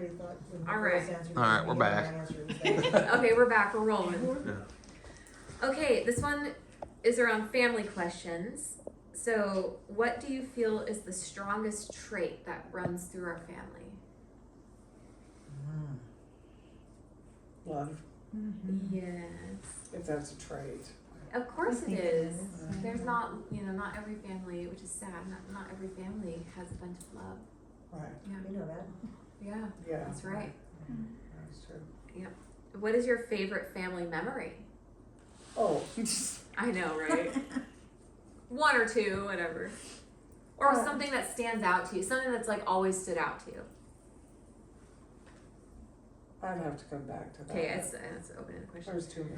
everybody thought when the All girls right. answered. All right, the we're other back. answer was that. Okay, we're back. We're rolling. Yeah. Okay, this one is around family questions. So, what do you feel is the strongest trait that runs through our family? Love, Yes. if that's a trait. Of course I it think it is. is. There's not, not every family, which is sad, not every family has a bunch of love. Right. Yeah. You know that. Yeah, Yeah. that's right. That's true. What is your favorite family memory? Oh, I know, right? One or two, whatever. Or something that stands out to you, something that's like always stood out to you. I'd have to come back to that. Okay, it's open-ended question. There's too many.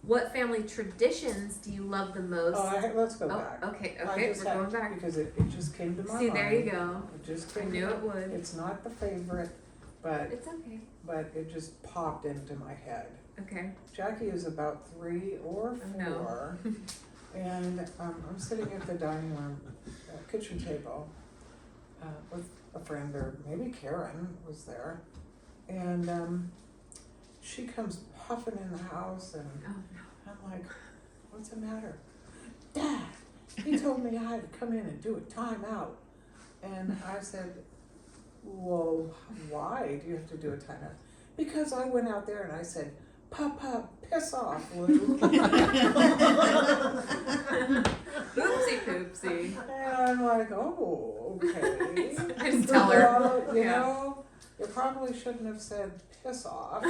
What family traditions do you love the most? Let's go back. Okay, I we're just had- going back. Because it just came to my See, mind. there you go. It just I came knew to it would. It's not the favorite, but It's okay. it just popped into my head. Okay. Jackie is about 3 or 4, No. and I'm sitting at the dining room kitchen table with a friend, or maybe Karen was there, and she comes puffing in the house, and Oh no. I'm like, "What's the matter, Dad? He told me I had to come in and do a timeout," and I said, "Well, why do you have to do a timeout?" "Because I went out there and I said, Papa, piss off, Lou." Oopsie poopsie. And I'm like, "Oh, okay." I just tell her. Well, you Yeah. know, you probably shouldn't have said piss off.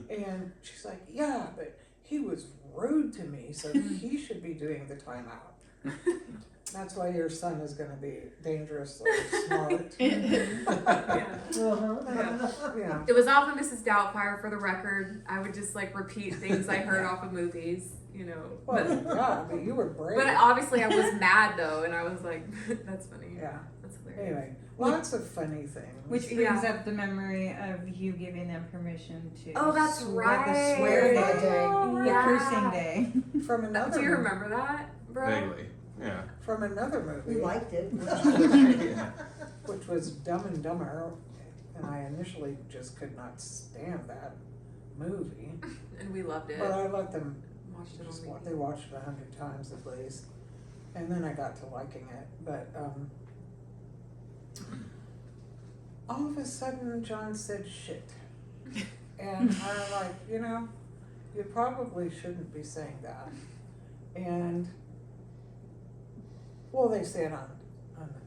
And she's like, "Yeah, but he was rude to me, so he should be doing the timeout." That's why your son is going to be dangerously smart. Yeah. Yeah. It was off of Mrs. Doubtfire, for the record. I would just like repeat things I heard off of movies, Well, But, yeah, but you were brave. but obviously I was mad though, and I was like, "That's funny." Yeah. That's hilarious. Anyway, lots of funny things. Which brings up the memory of you giving them permission to Oh, that's the right. swear That day, day. the Yeah. cursing day. From another Do you remember that, bro? Vaguely. Yeah. From another movie. We liked it. Yeah. Which was Dumb and Dumber, and I initially just could not stand that movie. And we loved it. But I let them Watched it just on repeat. they watched it 100 times at least, and then I got to liking it. But all of a sudden, John said shit, and I'm like, you probably shouldn't be saying that. And well, they say it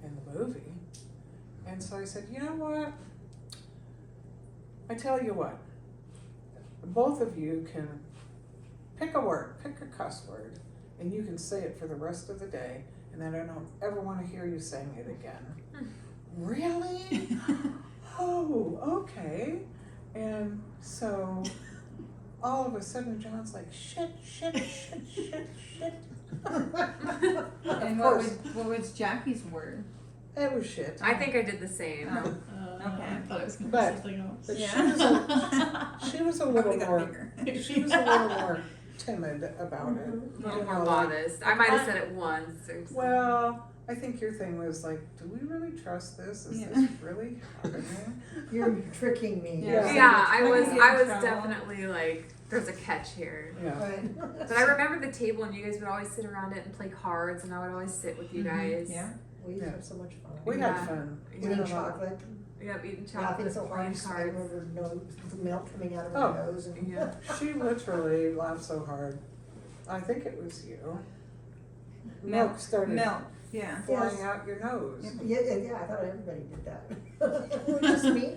in the movie, and so I said, you know what? I tell you what, both of you can pick a word, pick a cuss word, and you can say it for the rest of the day, and then I don't ever want to hear you saying it again. Really? Oh, okay. And so all of a sudden John's like, shit. And course. what was Jackie's word? It was shit. I think I did the same. Oh. Okay, I thought it was going to be But- something else. But Yeah. she was a Probably little got more, bigger. she was a little more timid about it. A little You more know, like, modest. I might have said it once or something. well, I think your thing was like, do we really trust this? Is Yeah. this really happening? You're tricking me. Yeah. Yeah, I I was can get in trouble. definitely like, there's a catch here. Yeah. Right. But I remember the table, and you guys would always sit around it and play cards, and I would always sit with you guys. Yeah. We used to have so much fun. We Yeah. had fun. Eating chocolate, Yep, eating laughing chocolate, so hard, playing I cards. remember the milk coming out of Oh. her nose. And Yeah. She literally laughed so hard. I think it was you. Milk. Milk started Milk. Yeah. flying Yes. out your nose. Yeah, I thought everybody did that. Was it just me?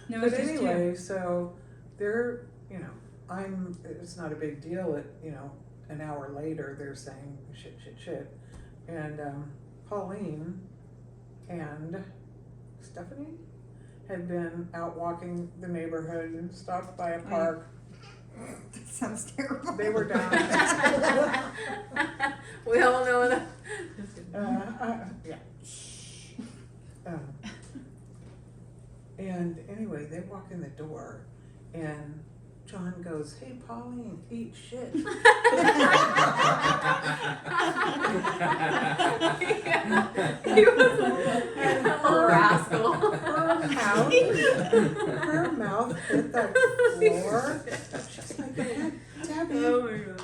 No, But it's just anyway, so they're, it's not a big deal at, an hour later, they're saying shit. And Pauline and Stephanie had been out walking the neighborhood and stopped by a park. you. That sounds terrible. They were down. We all know that. Yeah. And anyway, they walk in the door, and John goes, "Hey, Pauline, eat shit." He was a little rascal. Her mouth hit the floor. She's like, "Debbie, Oh my god.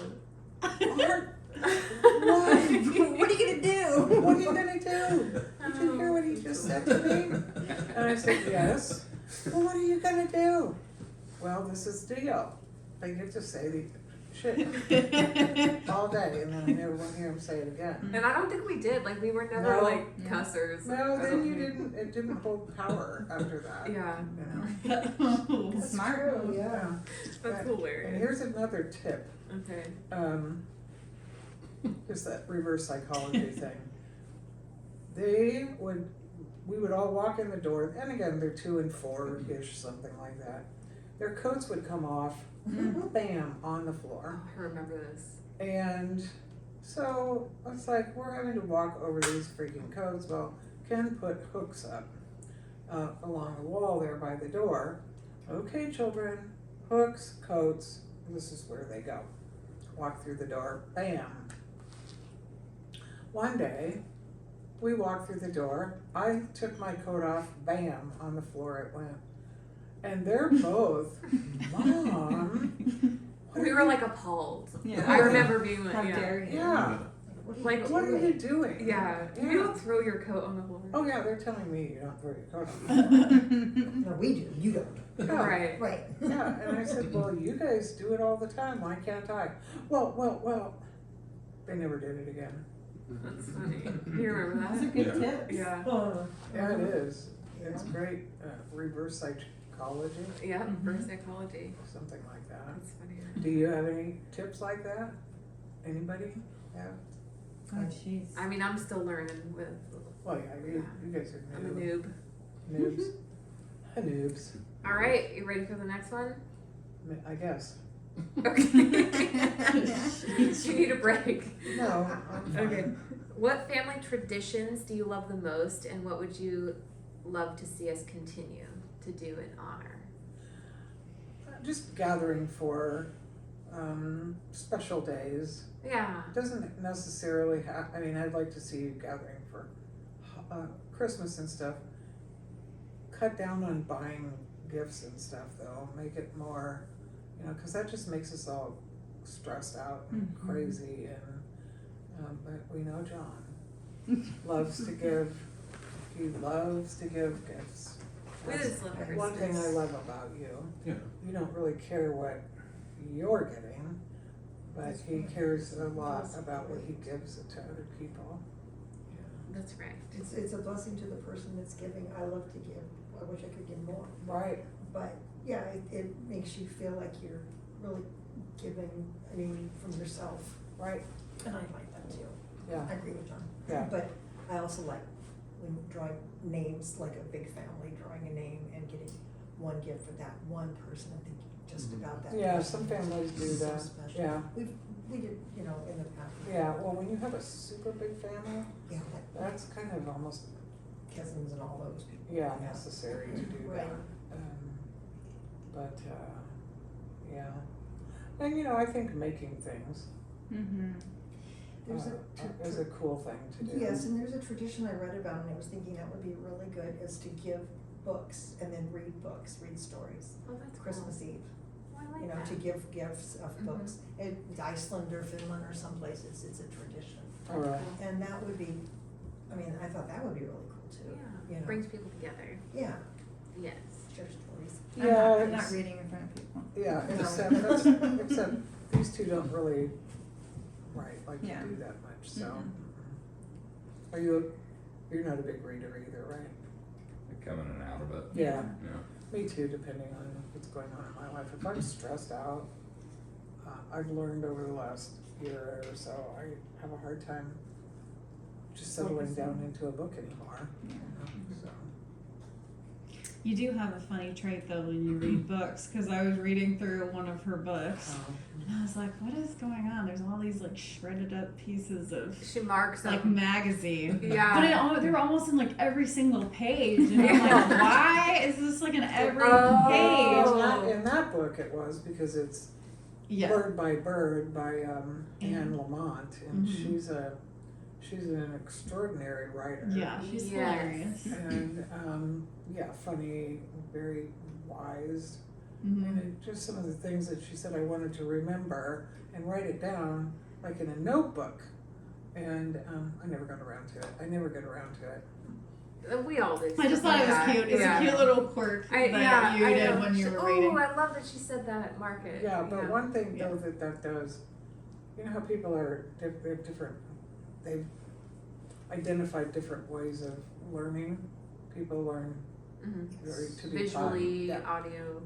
what? What are you gonna do? What are you gonna do? Did you hear what he just said to me?" And I said, "Yes." "Well, what are you gonna do?" "Well, this is the deal. I get to say the shit all day, and then I never want to hear him say it again." And I don't think we did. Like we were never No. like cussers. No, I then don't you think. didn't. It didn't hold power after that. Yeah, You know. That's Smart. true, yeah. that's And hilarious. here's another tip. Okay. Is that reverse psychology thing. We would all walk in the door, and again, they're 2 and 4-ish, something like that. Their coats would come off, bam, on the floor. Oh, I remember this. And so it's like, we're having to walk over these freaking coats. Well, Ken put hooks up along the wall there by the door. "Okay, children, hooks, coats, this is where they go." Walk through the door, bam. One day, we walked through the door. I took my coat off, bam, on the floor it went. And they're both, "Mom, what We are were you-" like appalled. Yeah. I remember being like, How yeah. dare you? Yeah, Like, what are you doing? Yeah. You don't throw your coat on the floor. Oh yeah, they're telling me you don't throw your coat on. No, we do, you don't. Yeah. Right. Right. Yeah, and I said, "Well, you guys do it all the time. Why can't I?" Well. They never did it again. That's funny. You remember Those are that? good Yeah. tips. Yeah. Yeah, it is. It's great. Reverse psychology, Yeah. Mhm. For psychology. something like that. That's funny. Do you have any tips like that? Anybody have? Oh, jeez. I mean, I'm still learning with. Well, yeah, you guys are I'm a new. noob. Noobs. Noobs, All right. You ready for the next one? I guess. Okay. You need a break. No, I'm fine. Okay. What family traditions do you love the most, and what would you love to see us continue to do in honor? Just gathering for special days. Yeah. It doesn't necessarily have, I mean, I'd like to see you gathering for Christmas and stuff. Cut down on buying gifts and stuff though, make it more, because that just makes us all stressed out and Mhm. crazy and, but we know John loves to give, he loves to give gifts. We That's just love one thing I Christmas. love about you. Yeah. You don't really care what you're getting, but he cares a lot about what he gives to other people. That's right. It's a blessing to the person that's giving. I love to give. I wish I could give more. Right. But yeah, it makes you feel like you're really giving, I mean, from yourself. Right. And I like that too. Yeah. I agree with John. Yeah. But I also like when drawing names, like a big family, drawing a name and getting one gift for that one person. I think just about that. Yeah, person some families do is so that. special. Yeah. We did, in the past. Yeah, well, when you have a super big family, Yeah, like that's kind of almost, cousins and all those people. yeah, necessary to do that. Right. But, yeah. And, I think making things Mm-hmm. There's is a cool thing to do. Yes, and there's a tradition I read about, and I was thinking that would be really good, is to give books and then read stories, Oh, that's Christmas cool. Eve. Oh, I like that. To give gifts of Mhm. books. In Iceland or Finland or someplace, it's a tradition. All right. And that would be, I mean, I thought that would be really cool too. Yeah. Brings people together. Yeah, Yes. share stories. Yeah, I'm not it's- reading in front of people. Yeah, No. except these two don't really, like Yeah. to do that much, so. Mhm. You're not a big reader either, right? Coming in and out of it. Yeah. Yeah. Me too, depending on what's going on in my life. If I'm stressed out, I've learned over the last year or so, I have a hard time just settling down into a book anymore. So, You do have a funny trait though when you read books, because I was reading through one of her books and I was like, what is going on? There's all these like shredded up pieces of She marks like them. magazine. Yeah. But they were almost in like every single page. And I'm like, why is this like in every Oh. page? in that that book it was because it's Yeah. Bird by Bird by Anne Lamont, and Mhm. she's an extraordinary writer. Yeah, she's Yes. hilarious. And funny, very wise. Mhm. And just some of the things that she said I wanted to remember and write it down like in a notebook. And I never got around to it. We all do. I just thought it was cute. It's a cute little quirk that you did when you were reading. Oh, I love that she said that at market. Yeah, but one thing Yeah. though that does, you know how people are they're different. They've identified different ways of learning. People learn very to be taught. Visually, Yeah. audio.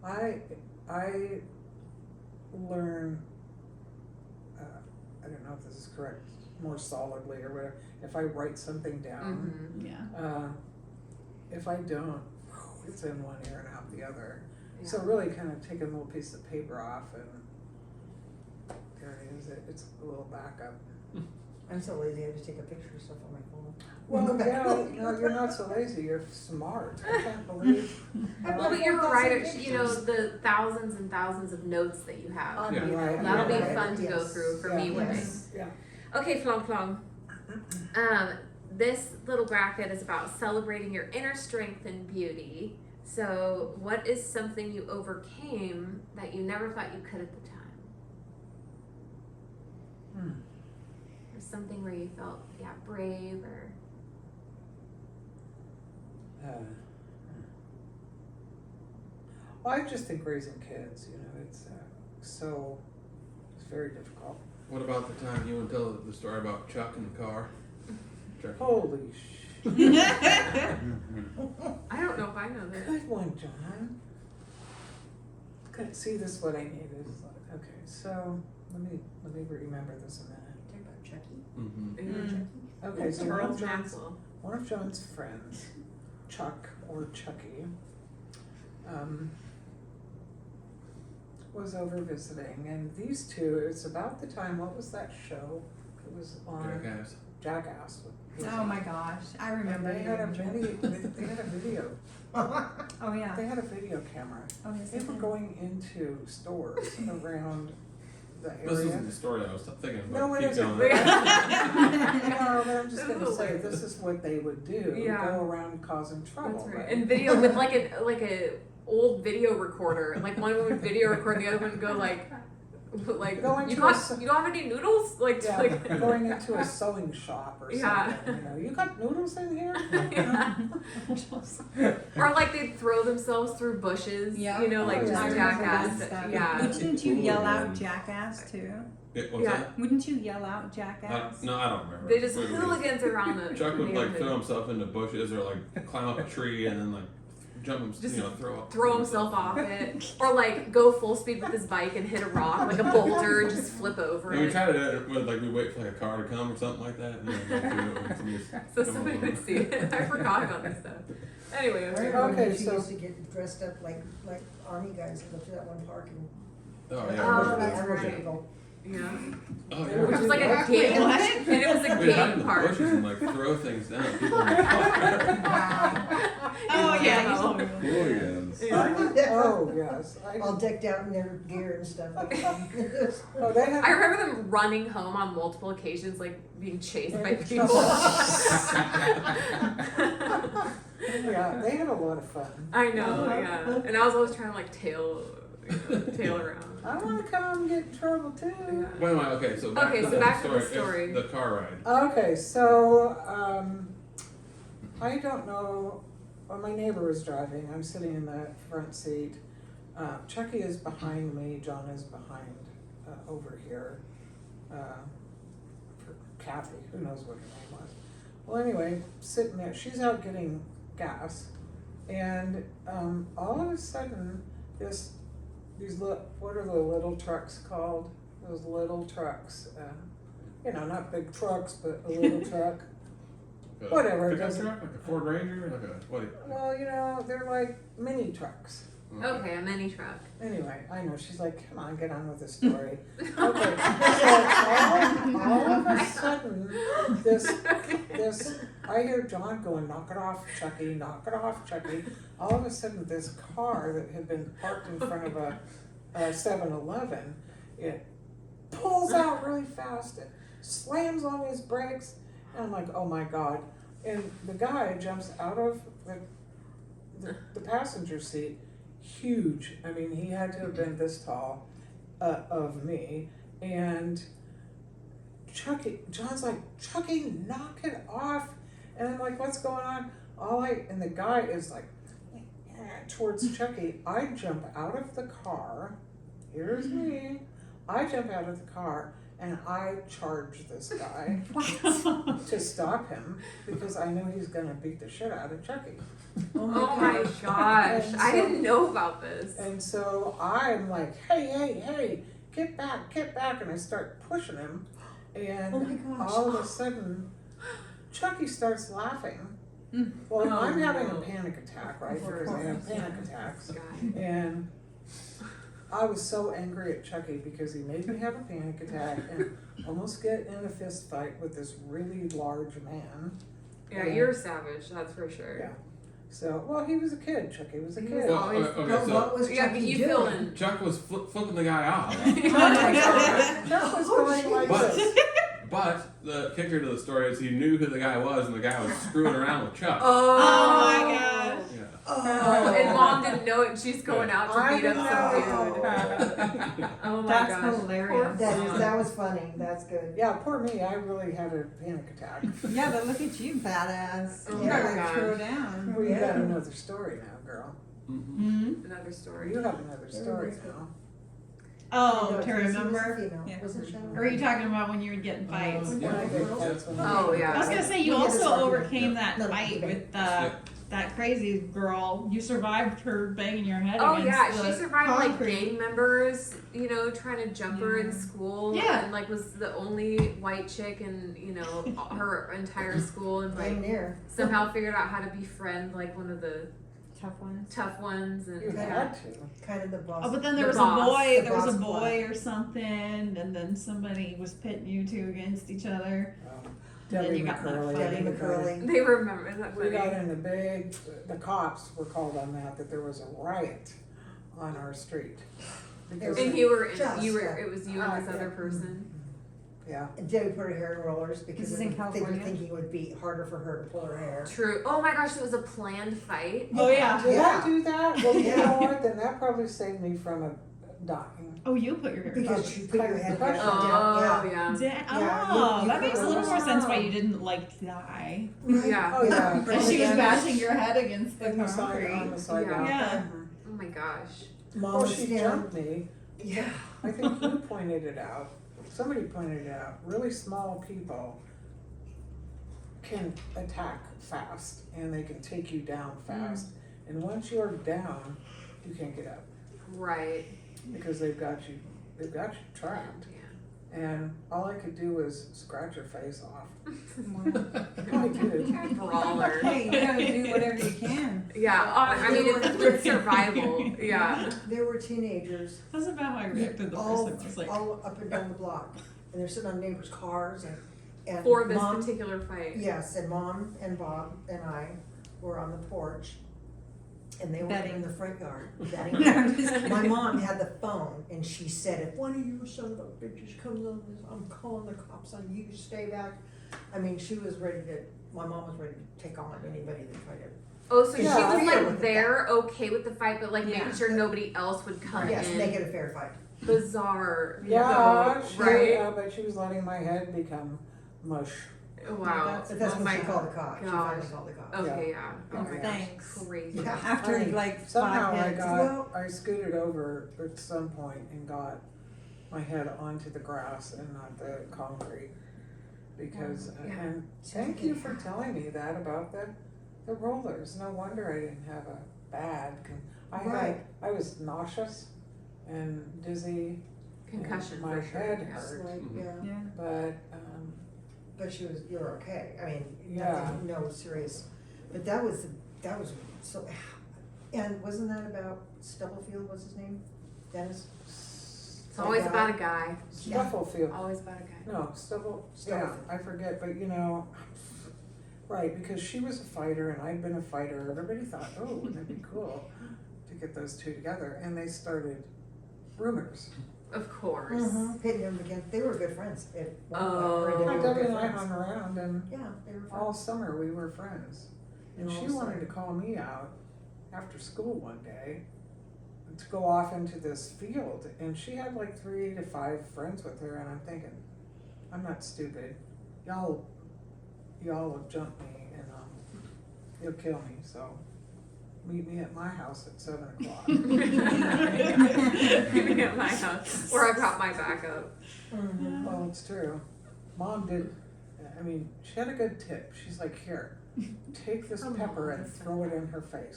I learn. I don't know if this is correct. More solidly or whatever. If I write something down, Yeah. if I don't, it's in one ear and out the other. Yeah. So really, kind of take a little piece of paper off, and there it is. It's a little backup. I'm so lazy, I just take a picture of stuff on my phone. Well, no, you're not so lazy. You're smart. I can't believe. Well, but you're a writer. You know the thousands and thousands of notes that you have. Yeah. Right. That'll be Right. fun to go Yes. through for Yeah. me one day. Yes. Yeah. Okay, Flong Flong. This little bracket is about celebrating your inner strength and beauty. So, what is something you overcame that you never thought you could at the time? Or something where you felt, brave or. Well, I just think raising kids, it's very difficult. What about the time you want to tell the story about Chuck in the car? Chuck. Holy I don't know if I know this. Good one, John. Good. See, this is what I needed. Okay, so let me remember this a minute. Talk about Chucky. Mm-hmm. Okay, so Charles Maxwell. one of John's friends, Chuck or Chucky, was over visiting, and these two. It's about the time. What was that show? It was on Jackass. Jackass. Oh my gosh, I And remember. they had a video. Oh yeah. They had a video camera. Oh yes. They were going into stores around the This area. isn't the story I was thinking about. No, it Keep isn't. going. No, but I'm just gonna This is say hilarious. this is what they would do. Yeah. Go around causing trouble. That's right. And video with like a old video recorder. Like one of them would video record, and the other one would go like Going you to don't have any noodles? Like, Yeah, like going into a sewing shop or Yeah. something. You got noodles in here? Yeah. Or like they'd throw themselves through bushes. Yeah. You know, like Oh, just yeah. I remember jackass. that stuff. Yeah. Wouldn't you yell out jackass too? What's Yeah. that? Wouldn't you yell out jackass? No, I don't remember. They just Wait, hooligans around the Chuck would like neighborhood. throw himself into bushes or like climb up a tree and then like jump him, Just throw himself off it, or like go full speed with his bike and hit a rock like a boulder and just flip over And we it. tried to do it with like we wait for like a car to come or something like that. And then, like, do it when So somebody would see it. I forgot about this stuff. Anyway, I okay. remember Okay, when she so- used to get dressed up like army guys and go to that one park and. Oh Oh, yeah. that's Animal right. Typical. Yeah. Oh Which yeah. Which was like a game, What? and it was a We'd hide in game the park. bushes and like throw things down. at People in the car. Oh yeah, Yeah. you told me. Hooligans. Oh, yes. All decked out in their gear and stuff. Oh, they had. I remember them running home on multiple occasions, like being chased by people. Yeah, they had a lot of fun. I know, yeah. And I was always trying to like tail around. I want to come get in trouble too. Yeah. Wait, okay, so back Okay, to so the back to story. the story. The car ride. Okay, so I don't know. Well, my neighbor was driving. I'm sitting in the front seat. Chucky is behind me. John is behind over here. For Kathy, who knows what her name was. Well, anyway, sitting there. She's out getting gas, and all of a sudden, what are the little trucks called? Those little trucks. Not big trucks, but a little truck. Whatever, it Pickup doesn't- truck, like a Ford Ranger, like a what? Well, they're like mini trucks. Okay, a mini truck. Anyway, I know, she's like, come on, get on with the story. Okay, so all of a sudden, this this, I hear John going, knock it off, Chucky, knock it off, Chucky. All of a sudden, this car that had been parked in front of a 7-Eleven, it pulls out really fast and slams on his brakes. And I'm like, oh my God. And the guy jumps out of the passenger seat, huge. I mean, he had to have been this tall of me. And John's like, Chucky, knock it off. And I'm like, what's going on? And the guy is like, towards Chucky. I jump out of the car. Here's me. I jump out of the car and I charge this guy to stop him because I know he's gonna beat the shit out of Chucky. Oh my gosh, And I so- didn't know about this. And so I'm like, hey, get back, and I start pushing him, and Oh my gosh. all of a sudden, Chucky starts laughing. Well, Oh, I'm having no. a panic attack, right? Of course. Because I have panic attacks. God. And I was so angry at Chucky because he made me have a panic attack and almost get in a fist fight with this really large man. Yeah, you're savage, that's for sure. Yeah. So, well, he was a kid. Chucky was a He kid. Well, always- okay, But so what was Yeah, but Chucky you doing? fill in. Chuck was flipping the guy off. Oh my God. Chuck was going like But- this. But the kicker to the story is he knew who the guy was, and the guy was screwing around with Chuck. Oh, Oh my gosh. Yeah. Oh, and mom didn't know it. She's going out to I beat up know. some dude. Oh my That's gosh. hilarious. That was funny, that's good. Yeah, poor me. I really had a panic attack. Yeah, but look at you, badass. Oh You my gotta gosh. throw down. Well, you Yeah. got another story now, girl. Mm-hmm. Another story. You have another story now. Oh, No, to because he was a remember? female, Yeah. wasn't she? Or are you talking about when you would get in fights? When Yeah. I get fights, when I Oh, get yeah. I was gonna say you We had this also argument. overcame that No, fight debate. with that crazy girl. You survived her banging your head Oh against yeah, the she survived like concrete. gang members, trying to jump her in Yeah. school. Yeah. And like was the only white chick in, her entire school, and Damn like near. somehow figured out how to befriend like one of the tough ones. and You yeah. had to. Kind of the boss. Oh, but then The there was boss. a boy. The There was a boss boy or something, and then somebody was pitting you two against each other. Um, And then Debbie you got in that McCurley. fight. Debbie McCurley. They remember, isn't that We got funny? in the cops were called on that there was a riot on our street. Because And you were Just it was you and this other person. yeah. And Debbie put her hair in rollers because This is they in were California? thinking it would be harder for her to pull her hair. True. Oh my gosh, it was a planned fight. Oh yeah. Did Yeah. I do that? Well, you Yeah. know what? Then that probably saved me from dying. Oh, you put your hair. Because you put your head Oh, down, Oh yeah. yeah. Yeah, you That makes a little more sense why Oh. you didn't die. Yeah. Oh yeah. And she was Yeah. bashing your head against the On the side, on concrete. the sidewalk. Yeah. Oh my gosh. Mom Well, was she standing. jumped me. Yeah. I think you pointed it out. Somebody pointed it out. Really small people can attack fast and they can take you down fast. And once you're down, you can't get up Right. because they've got you trapped. And all I could do was scratch her face off. I did. Brawler. Hey, you gotta do whatever you can. Yeah, I mean, it's survival. Yeah. There were teenagers That's about how I reacted the all, first time. I was like, all up and down the block. And they're sitting on neighbors' cars and For this Mom, particular fight. yes, and Mom and Bob and I were on the porch. And they were Betting. in the front yard. No, betting. I'm just kidding. My mom had the phone and she said, if one of you son of a bitches comes on this, I'm calling the cops on you, stay back. I mean, my mom was ready to take on anybody that tried to. Oh, so Yeah, she I was feel like with there, okay with the fight, but like Yeah. making sure nobody else would come Yes, in. make it a fair fight. Bizarre. Yeah, though, right? but she was letting my head become mush. Wow. But that's Oh when my she called the cops. She finally gosh. called the cops. Okay, yeah. Oh my gosh. Thanks. Crazy. Yeah. After I mean, like Somehow 5 hits. Well- I scooted over at some point and got my head onto the grass and not the concrete. Because, Yeah. and thank you for telling me that about the rollers. No wonder I didn't have a bad, Right. I was nauseous and dizzy. Concussion and my for sure. head yeah. It's hurt. like, yeah, Yeah. But, but you're okay. I mean, Yeah. nothing, no serious. But that was so, and wasn't that about Stubblefield, what's his name? Dennis? It's always about a guy. Stufflefield. Always about a guy. No, yeah, Stubblefield. I forget, but you know, Right, because she was a fighter and I'd been a fighter. Everybody thought, oh, wouldn't it be cool to get those two together? And they started rumors. Of course. Pitting them against, they were good friends. At one point, Oh. or they were Debbie good and I friends. hung around, and Yeah, they were friends. all summer we were friends. And And all she of a wanted to sudden- call me out after school one day to go off into this field. And she had like 3 to 5 friends with her, and I'm thinking, I'm not stupid. Y'all will jump me and you'll kill me. So meet me at my house at 7 o'clock. Leaving at my house, or I brought my backup. Mhm. Well, it's true. Mom did, I mean, she had a good tip. She's like, here, take this Her pepper mom and is so throw it in her face.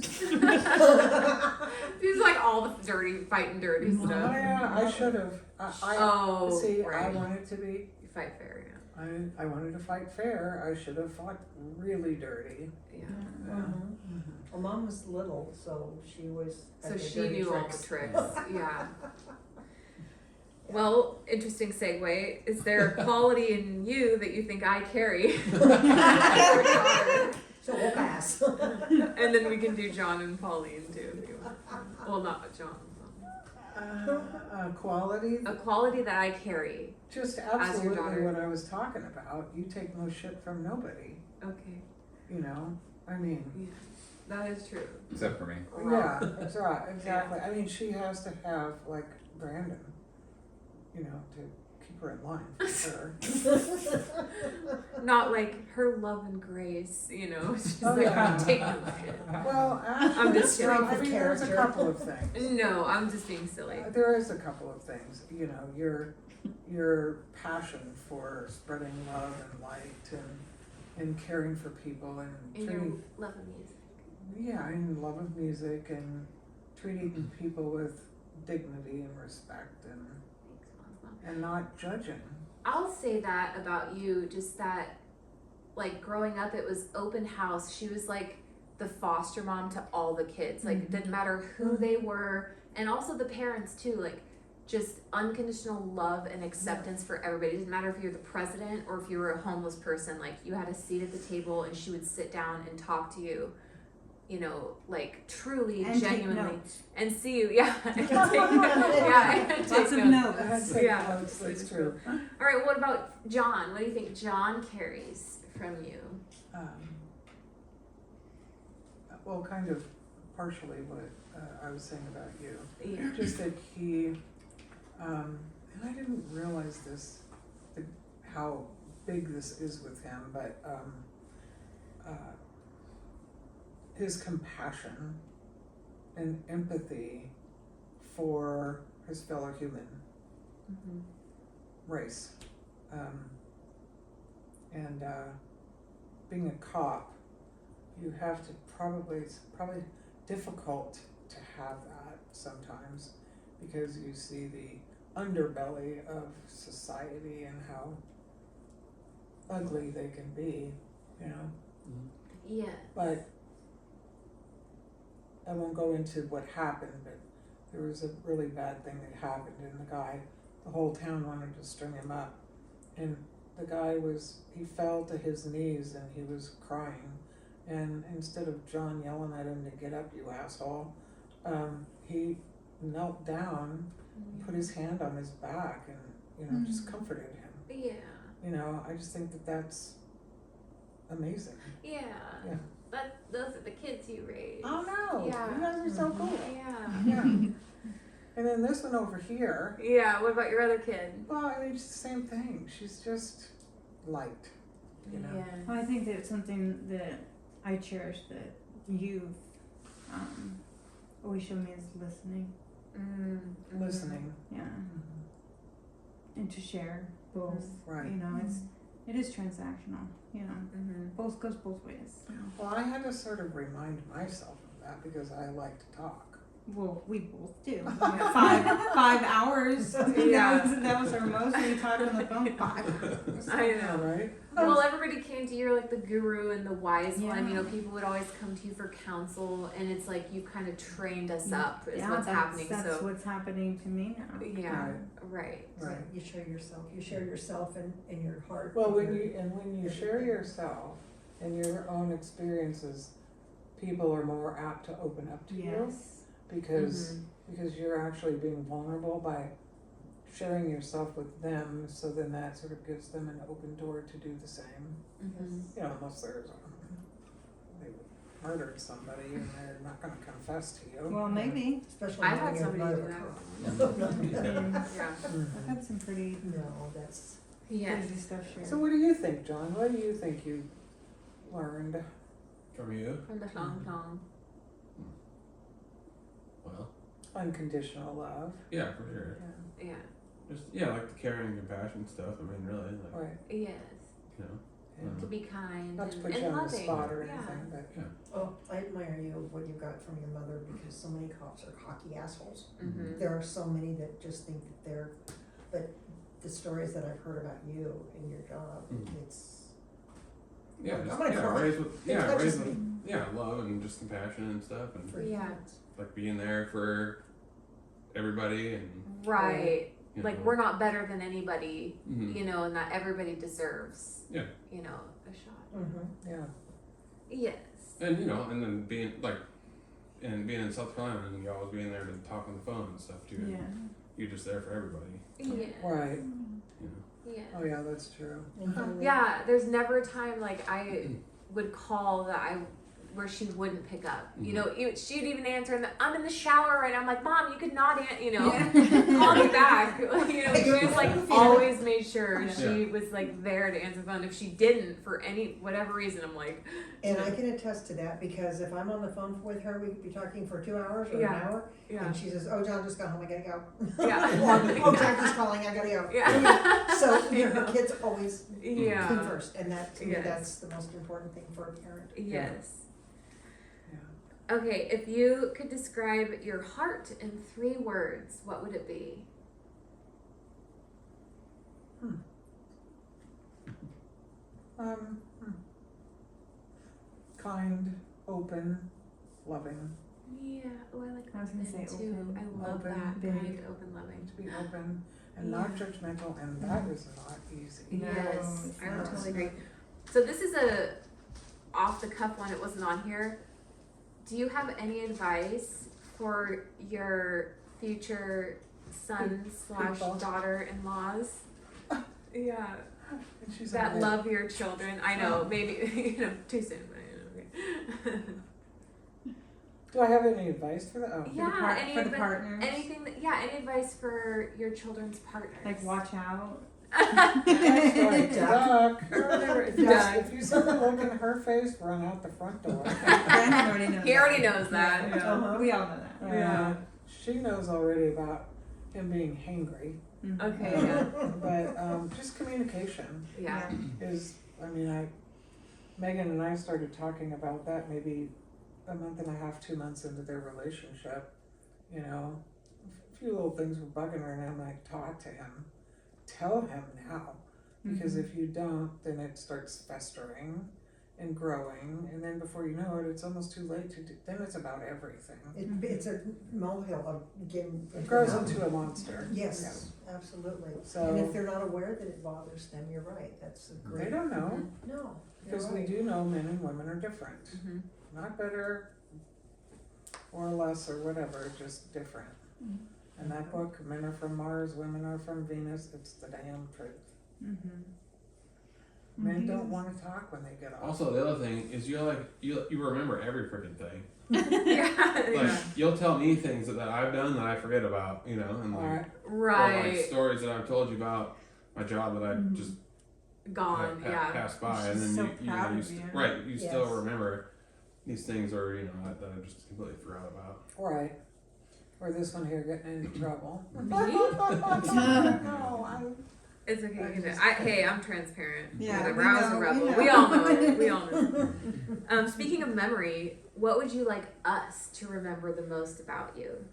She's like all the dirty, fighting dirty Oh, stuff. yeah, I should have. Oh, See, I right. wanted to be, You fight fair, I wanted to fight fair. I should have fought really dirty. yeah. Mhm. Well, Mom was little, so she was. So had the she dirty knew all the tricks. tricks. Yeah. Well, interesting segue. Is there a quality in you that you think I carry? So we'll pass. And then we can do John and Pauline too. If you want. Well, not John. Quality, A quality that I carry. just your absolutely daughter. what I was talking about. You take no shit from nobody, Okay. you know? I mean, Yeah. That is true. Except for me. yeah, that's right, exactly. I mean, she has to have, like, Brandon, you know, to keep her in line, for sure. Not like her love and grace, you know. She's Oh, like, yeah. take no shit. Well, actually, I'm just kidding. I mean, there's a Character. couple of things. No, I'm just being silly. There is a couple of things, you know, your passion for spreading love and light and caring for people and And your treating, love of music. yeah, and love of music and treating people with dignity and respect and not judging. I'll say that about you, just that, like, growing up, it was open house. She was like the foster mom to all the kids. Like, it didn't matter who they were, and also the parents too. Like, just unconditional love and acceptance for everybody. It didn't matter if you're the president or if you were a homeless person. Like, you had a seat at the table, and she would sit down and talk to you. You know, like truly, And take genuinely, notes. and see you. Yeah, and take notes. Yeah, and take Lots of notes. notes. Yeah. That's true. All right, what about John? What do you think John carries from you? Well, kind of partially what I was saying about you. Yeah. Just that he, and I didn't realize this, how big this is with him, but his compassion and empathy for his fellow human Mm-hmm. race. And being a cop, you have to it's probably difficult to have that sometimes because you see the underbelly of society and how ugly they can be, you know. Yeah. But I won't go into what happened, but there was a really bad thing that happened, and the whole town wanted to string him up, and the guy he fell to his knees and he was crying, and instead of John yelling at him to get up, you asshole, he knelt down, put his hand on his back, and, you know, just comforted him. Yeah. You know, I just think that that's amazing. Yeah. Yeah. Those are the kids you raised. Oh no, Yeah. you guys are so cool. Yeah. Yeah. And then this one over here, Yeah. What about your other kid? well, I mean, it's the same thing. She's just light, you know. Yeah. Well, I think that's something that I cherish that you've always shown me is listening. Mm-hmm. Listening. Yeah. Mhm. And to share both. Right. You know, it is transactional, you know. Mm-hmm. Both goes both ways. You know. Well, I had to sort of remind myself of that because I like to talk. Well, we both do. 5 hours. Yeah. That was our most. We talked on the phone 5. I know. All right. Well, everybody came to you, you're like the guru and the wise one. Yeah. You know, people would always come to you for counsel, and it's like you kind of trained us up, is Yeah, what's happening. That's So, what's happening to me now. yeah, right. Right. You share yourself and your heart. Well, and when your- you share yourself in your own experiences, people are more apt to open up to you Yes. because you're actually being vulnerable by sharing yourself with them. So then that sort of gives them an open door to do the same. Mhm. You know, unless there's they murdered somebody and they're not going to confess to you. Well, maybe. Especially I've having had somebody your do mother that. come. Yeah. I've had some pretty No, that's, Yes. crazy stuff shared. So what do you think, John? What do you think you learned? From you? From the Flong Flong. Well, Unconditional love. yeah, for sure. Yeah. Just, yeah, like the caring and compassion stuff. I mean, really, like, Right. Yes. you know. Yeah. To be kind Not to and, put you and on the loving. spot or Yeah. anything, but oh, I admire you, what you got from your mother, because so many cops are cocky assholes. Mm-hmm. There are so many that just think that they're, but the stories that I've heard about you and your job, it's, Yeah, I'm just, gonna cry. raised with, It touches raised me. with, love and just compassion and stuff, and for Yeah. kids. like being there for everybody, and Right. you Like know. we're not better than anybody, Mhm. you know, and that everybody deserves, Yeah. you know, a shot. Mm-hmm. yeah. Yes. And you know, and then being like, and being in South Carolina, and you always being there to talk on the phone and stuff too. Yeah. You're just there for everybody. Yes. Right. You know. Yes. Oh yeah, that's true. Yeah, there's never a time like I would call where she wouldn't pick up. You know, she'd even answer, and I'm in the shower right now. I'm like, Mom, you could not, you know, call me back. You know, she was like always made sure she was like there to answer the phone. If she didn't, for any whatever reason, I'm like. And I can attest to that, because if I'm on the phone with her, we could be talking for 2 hours or Yeah. an hour, Yeah. and she says, oh, John just got home, I gotta go. Yeah. Oh, Jackie's calling, I gotta go. Yeah. So, you know, her kids always Yeah. come first, and that, to me, Yes. that's the most important thing for a parent. Yes. Yeah. Okay, if you could describe your heart in 3 words, what would it be? Um, kind, open, loving. Yeah. Oh, I like I was gonna say too. open, I love open, that. big. Kind, open, loving. To be open and not judgmental, and that is not easy. No, Yes, it's I would not. totally agree. So this is a off the cuff one. It wasn't on here. Do you have any advice for your future son People. / daughter-in-laws? Yeah, And she's that okay. love your children. I know, maybe too soon. But, okay. Do I have any advice for that? Oh. Yeah, any for the advi- partners. anything that any advice for your children's partners? Like watch out. That's right, duck. Duck. Yes, if you see the look in her face, run out the front door. Brandon already knows. He already knows that. Yeah. Uh-huh. We all know that. Yeah. She knows already about him being hangry. Mhm. Okay. Yeah. But just communication Yeah. is, I mean, Megan and I started talking about that maybe a month and a half, 2 months into their relationship. You know, a few little things were bugging her, and I'm like, talk to him. Tell him now. Because if you don't, then it starts festering and growing, and then before you know it, it's almost too late to do, then it's about everything. It's a molehill of getting. It grows into a monster. Yes, absolutely. So- And if they're not aware that it bothers them, you're right, that's a great. They don't know, No, you're because we right. do know men and women are different. Mm-hmm. Not better or less or whatever, just different. And that book, Men Are From Mars, Women Are From Venus, it's the damn truth. Men don't want to talk when they get off. Also, the other thing is you remember every freaking thing. Yeah. Like you'll tell me things that I've done that I forget about, you know, and like, Alright, or like Right. stories that I've told you about my job that I just Gone. Yeah. passed by, and She's then so you proud know, of you. right, you still Yes. remember these things, or you know that I just completely forgot about. right. Or this one here getting into trouble. Me? No, It's okay. I You know, just- hey, I'm transparent. Yeah, Whatever. we I was a know, rebel. we We know. all know it. We all know. Speaking of memory, what would you like us to remember the most about you?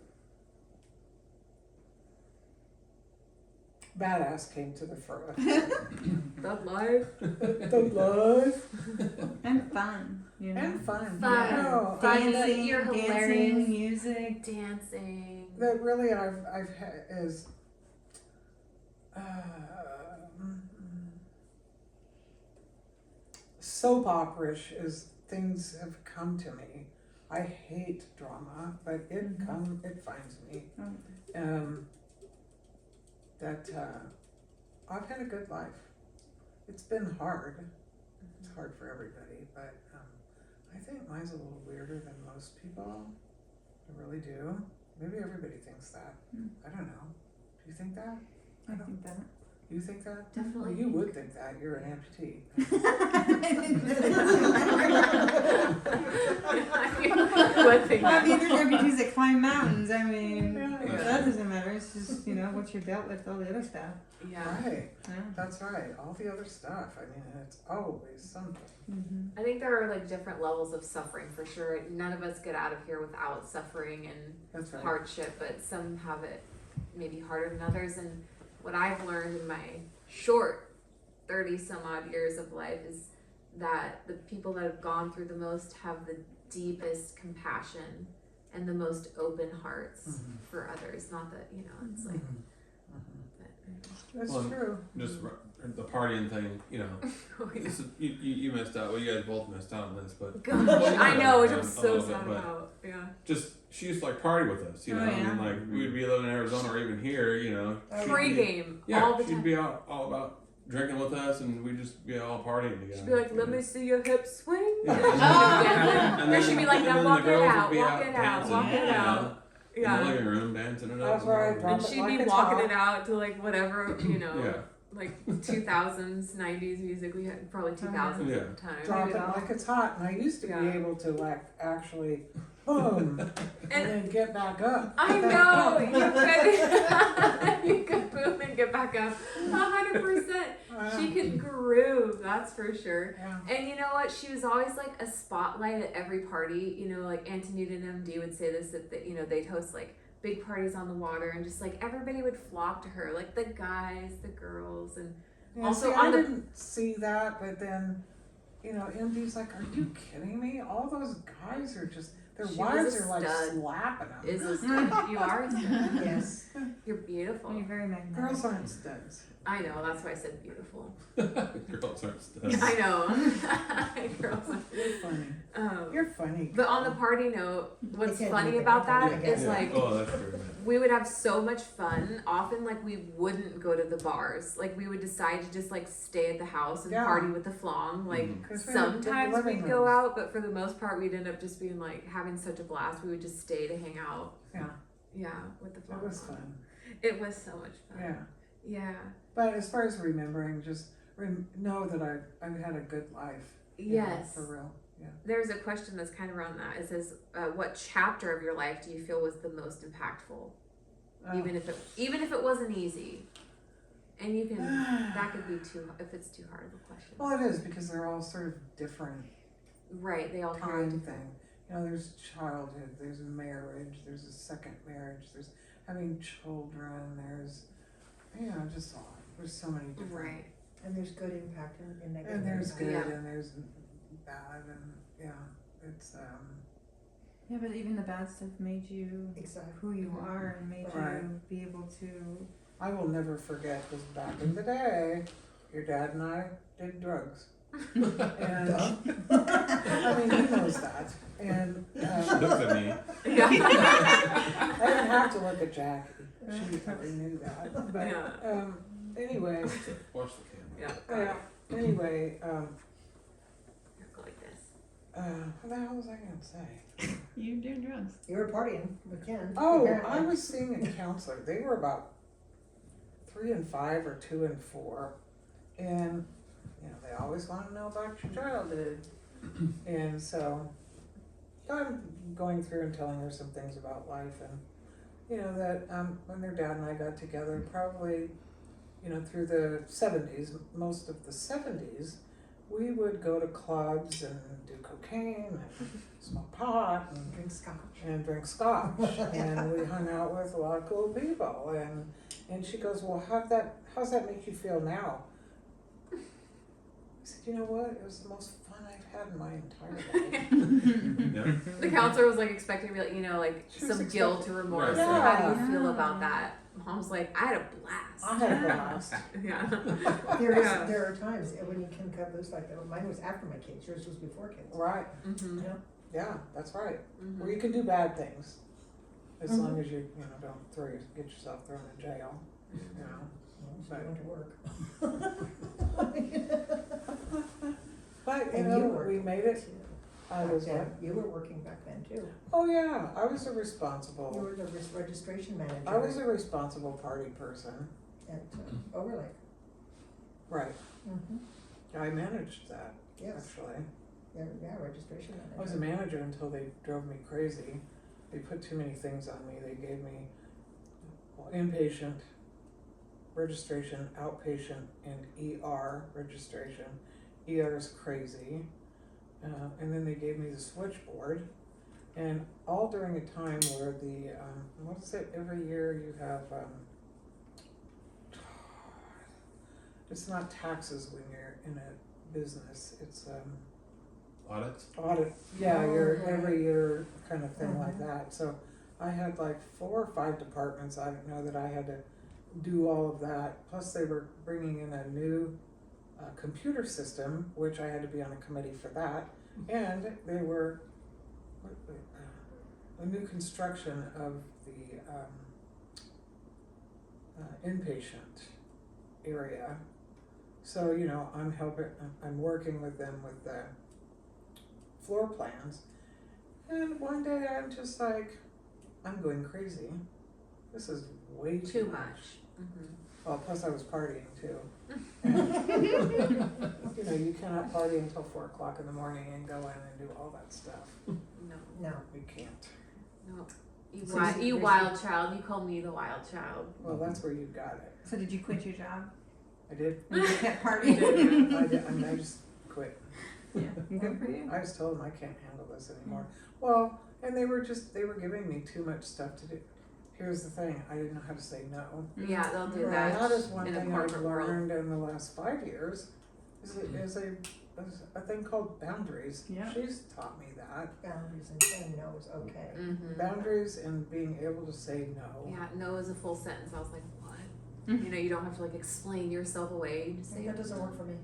Badass came to the front. That life. The love And fun, you know. and fun. Fun. No, Dancing, You're dancing, hilarious. music. Dancing. that really I've had is soap opera-ish as things have come to me. I hate drama, but it finds me. I've had a good life. It's been hard. It's hard for everybody, but I think mine's a little weirder than most people. I really do. Maybe everybody thinks that. I don't know. Do you think that? I think that. You think that? Definitely. Well, you would think that. You're an amputee. Would think Well, that. I mean, there's amputees that climb mountains. I mean, Yeah. that doesn't matter. It's just, what you're dealt with, all the other stuff. Yeah. Right. Yeah. That's right. All the other stuff. I mean, it's always something. I think there are like different levels of suffering for sure. None of us get out of here without suffering and That's right. hardship, but some have it maybe harder than others. And what I've learned in my short 30 some odd years of life is that the people that have gone through the most have the deepest compassion and the most open hearts for others. Not that, it's like, That's Well, true. Just the partying thing, this is, you missed out. Well, you guys both missed out on this, but gosh, I know, which I'm A so little bit, sad but- about. Yeah. just she used to like party with us, Oh, I yeah. mean, like we would be living in Arizona or even here, she'd be- Pre-game, Yeah, all the she'd time. be all about drinking with us, and we'd just be all partying together. She'd be like, let me see your hips swing. Yeah. And then she'd be like, and now then walk the it girls out, would be walk it out, dancing, walk it out. In Yeah. the living room, dancing it up. That's right, and drop And it she'd like be it's walking hot. it out to like whatever, Yeah. like 2000s, 90s music. We had probably 2000s Yeah. at the time. Drop Maybe it not. like it's hot. And I used to be Yeah. able to like actually boom and then get back up. I know, you could boom and get back up 100%. She could groove, that's for sure. Yeah. And you know what? She was always like a spotlight at every party. Like Antonita and MD would say this, that they'd host like big parties on the water, and just like everybody would flock to her, like the guys, the girls, and Yeah, Also see, on I the- didn't see that, but then, MD's like, are you kidding me? All those guys are just, their She wives was a are like stud. slapping them. is a stud. You are a stud. Yes. You're beautiful. You're very magnetic. Girls aren't studs. I know, that's why I said beautiful. Girls aren't studs. I know. Girls. You're funny. Um, You're funny. but on the party note, what's can't funny do about that. that Yeah. is like Oh, that's true. we would have so much fun. Often, like, we wouldn't go to the bars. Like, we would decide to just like stay at the house and Yeah. party with the flong. Like, Mhm. 'Cause we had big sometimes living we'd go rooms. out, but for the most part, we'd end up just being like having such a blast. We would just stay to hang out. Yeah, Yeah, with the flong. it was on. fun. It was so much fun. Yeah. Yeah. But as far as remembering, just know that I've had a good life. Yes. For real. Yeah. There's a question that's kind of around that. It says, "What chapter of your life do you feel was the most impactful, even if it wasn't easy?" And you can that could be too if it's too hard of a question. Well, it is because they're all sort of different Right? They all carry time different. thing. There's childhood, there's marriage, there's a second marriage, there's having children, there's, just all, there's so many different. Right. And there's good impact and negative. And there's impact. good Yeah. and there's bad and, it's, Yeah, but even the bad stuff made you Exactly. who you are and made Right. you be able to. I will never forget, because back in the day, your dad and I did drugs. And, I mean, he knows that. And, She looks at me. Yeah. I didn't have to look at Jackie. She probably knew that. But, Yeah. anyway, Watch the camera. Yeah. anyway, Go like this. what the hell was I gonna say? You do drugs. You were partying with Ken. Oh, apparently. I was seeing a counselor. They were about 3 and 5 or 2 and 4. And, they always want to know about your childhood. And so I'm going through and telling her some things about life and, that when their dad and I got together, probably, through the 70s, most of the 70s, we would go to clubs and do cocaine and smoke pot and Drink scotch. drink scotch. And we hung out with a lot of cool people. And she goes, well, how's that make you feel now? I said, you know what? It was the most fun I've had in my entire life. Yeah. The counselor was like expecting to be like, you know, like She was some guilt or remorse. Right. Or how do you Yeah. feel about that? Mom's like, I had a blast. I had a blast. Yeah. There are times when you can cut loose like that. Mine was after my kids, yours was before kids. Right. Mm-hmm. Yeah, that's right. Mm-hmm. Or you can do bad things, as long as you don't get yourself thrown in jail. You know. So I went to work. But you And know, you worked we made it. I was Yeah, what? you were working back then too. Oh yeah, I was a You responsible. were the registration manager. I was a responsible party person. At Overlake. Right. Mm-hmm. I managed that Yes, actually. yeah, registration manager. I was a manager until they drove me crazy. They put too many things on me. They gave me inpatient registration, outpatient, and ER registration. ER is crazy. And then they gave me the switchboard. And all during a time where the, what is it, every year you have, it's not taxes when you're in a business, it's, Audits? audit, yeah, your Oh, right. every year kind of thing like Mhm. that. So I had like 4 or 5 departments, I don't know, that I had to do all of that. Plus they were bringing in a new computer system, which I had to be on a committee for that. And they were a new construction of the inpatient area. So, you know, I'm working with them with the floor plans. And one day I'm just like, I'm going crazy. This is way Too too much. Mm-hmm. Well, plus I was partying too. You know, you cannot party until 4 o'clock in the morning and go in and do all that stuff. No, No, We can't. no. You, So wi- you- you you're- wild child. You call me the wild child. Well, that's where you got it. So did you quit your job? I did. And you kept I partying? did. I mean, I just quit. Yeah. Good for you. I was told them I can't handle this anymore. Well, and they were giving me too much stuff to do. Here's the thing, I didn't know how to say no. Yeah, they'll do And that that is one in a thing I've corporate world. learned in the last 5 years, is a thing called boundaries. Yeah. She's taught me that. boundaries and saying no is okay. Mm-hmm. Boundaries and being able to say no. Yeah, no is a full sentence. I was like, what? You know, you don't have to like explain yourself away. You just say, That doesn't work for me.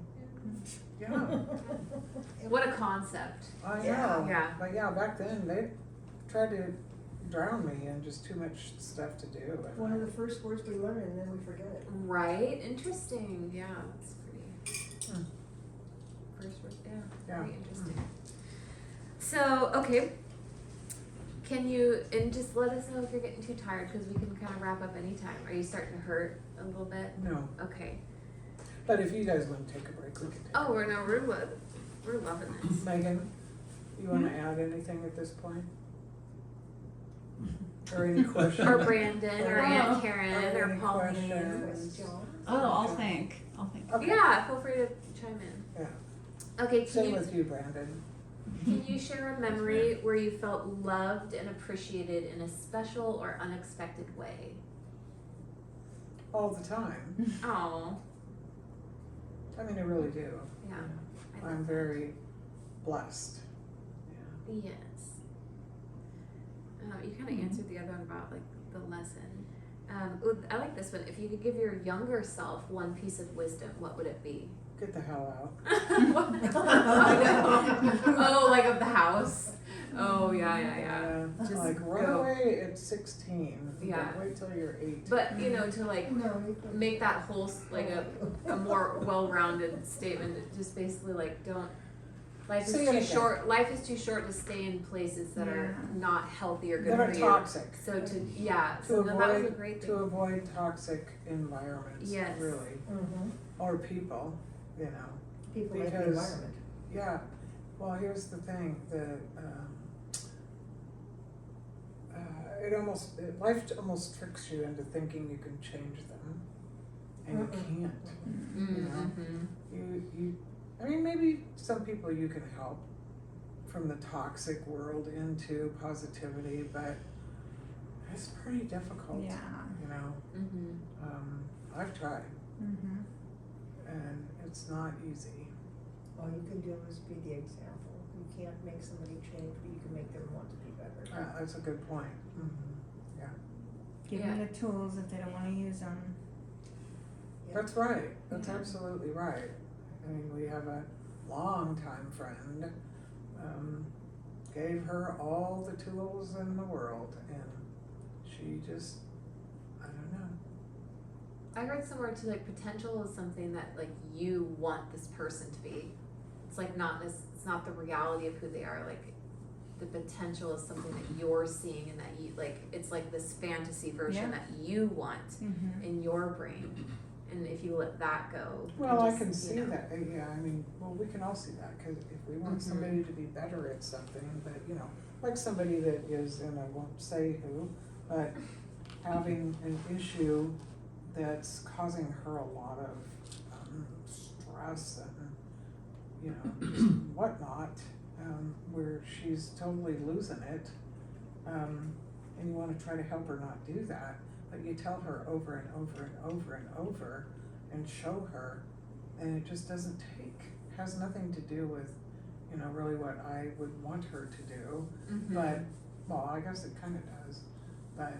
Yeah, what a concept. I know. Yeah. But yeah, back then they tried to drown me in just too much stuff to do. And One of the first words we learn and then we forget it. Right? Interesting. Yeah, that's pretty. First word, Yeah. very interesting. So, okay. Can you, and just let us know if you're getting too tired because we can kind of wrap up anytime. Are you starting to hurt a little bit? No, Okay. but if you guys want to take a break, we can take Oh, a we're break. no, we're loving this. Megan, you want to add anything at this point? Or any questions? Or Brandon, or Aunt Oh. Karen, or Any Pauline. questions? Oh, I'll think. Okay. Yeah, feel free to chime in. Yeah. Okay, can Same you with you, Brandon. can you share a memory where you felt loved and appreciated in a special or unexpected way? All the time. Oh, I mean, I really do. yeah. I love I'm that. very blessed. Yeah. Yes. You kind of answered the other one about like the lesson. Ooh, I like this one. If you could give your younger self one piece of wisdom, what would it be? Get the hell out. Oh, like of the house. Oh yeah. Just Like run go. away at 16. Yeah. Don't wait till you're 8. But you know, to like No, you couldn't. make that whole like a more well-rounded statement. Just basically like don't. Life is Say it too again. short. Life is too short to stay in places that are not healthy or good that are for toxic. you. So To so no, that was a avoid great to thing. avoid toxic environments. Yes. Really. Mhm. Or people, you know. People like the Because- environment. Yeah. Well, here's the thing. Life almost tricks you into thinking you can change them, and you Mm-mm. can't. Mm-hmm. I mean, maybe some people you can help from the toxic world into positivity, but it's pretty difficult. Yeah. You know, Mm-hmm. I've tried, Mm-hmm. and it's not easy. All you can do is be the example. You can't make somebody change, but you can make them want to be better. That's a good point. Give them the tools if they don't wanna use them. That's right. That's Yeah. absolutely right. I mean, we have a longtime friend, gave her all the tools in the world, and she just, I don't know. I read somewhere too, like potential is something that like you want this person to be. It's like not this. It's not the reality of who they are. Like the potential is something that you're seeing and that you like. It's like this fantasy version Yeah. that you want Mm-hmm. in your brain, and if you let that go. Well, and I just, can you see know. that, yeah, I mean, well, we can all see that, cause if we want Mhm. somebody to be better at something, but, you know, like somebody that is, and I won't say who, but having an issue that's causing her a lot of, stress and, you know, just whatnot, where she's totally losing it, and you wanna try to help her not do that, but you tell her over and over and over and over and show her, and it just doesn't take, has nothing to do with, you know, really what I would want her to do, Mhm. but, well, I guess it kinda does, but,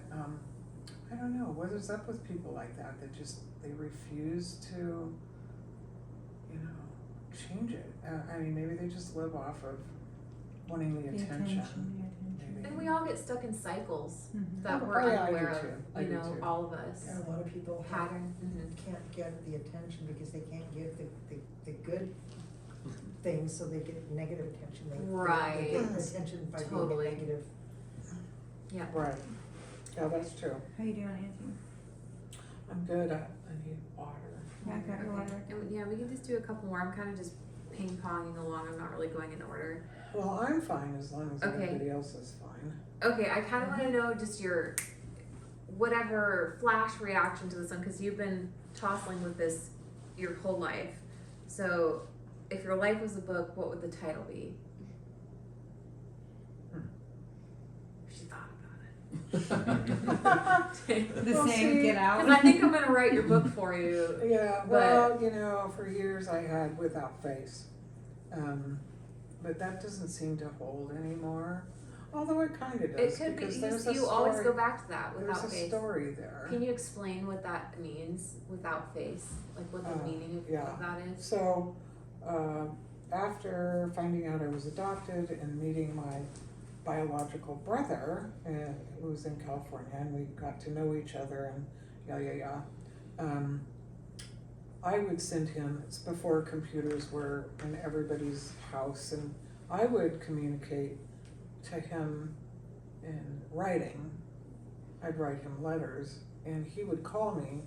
I don't know, what is up with people like that just, they refuse to, you know, change it, I mean, maybe they just live off of wanting the attention. Maybe. And we all get stuck in cycles Mhm. that Oh, we're yeah, I do unaware too. of. I You do know, too. all of us. And a lot of people Pattern. Mhm. can't get the attention because they can't give the good things, so they get negative attention. They Right. get attention by Totally. being negative. Yeah. Right, yeah, that's true. How you doing, Auntie? I'm good, I need water. Yeah, I got your water. And yeah, we can just do a couple more. I'm kind of just ping ponging along. I'm not really going in order. Well, I'm fine as long as Okay. everybody else is fine. Okay, I kind of want to know just your whatever flash reaction to this one because you've been tossing with this your whole life. So, if your life was a book, what would the title be? She thought about it. The Well, same, see, get out. Because I think I'm gonna write your book for you. Yeah, well, you know, for years I had Without Face. But that doesn't seem to hold anymore, although it kinda It does, could be. because there's a You always story, go back to that without there's a face. story there. Can you explain what that means without face? Like what the meaning of yeah. that is? So, after finding out I was adopted and meeting my biological brother, who was in California, and we got to know each other and I would send him, it's before computers were in everybody's house, and I would communicate to him in writing. I'd write him letters, and he would call me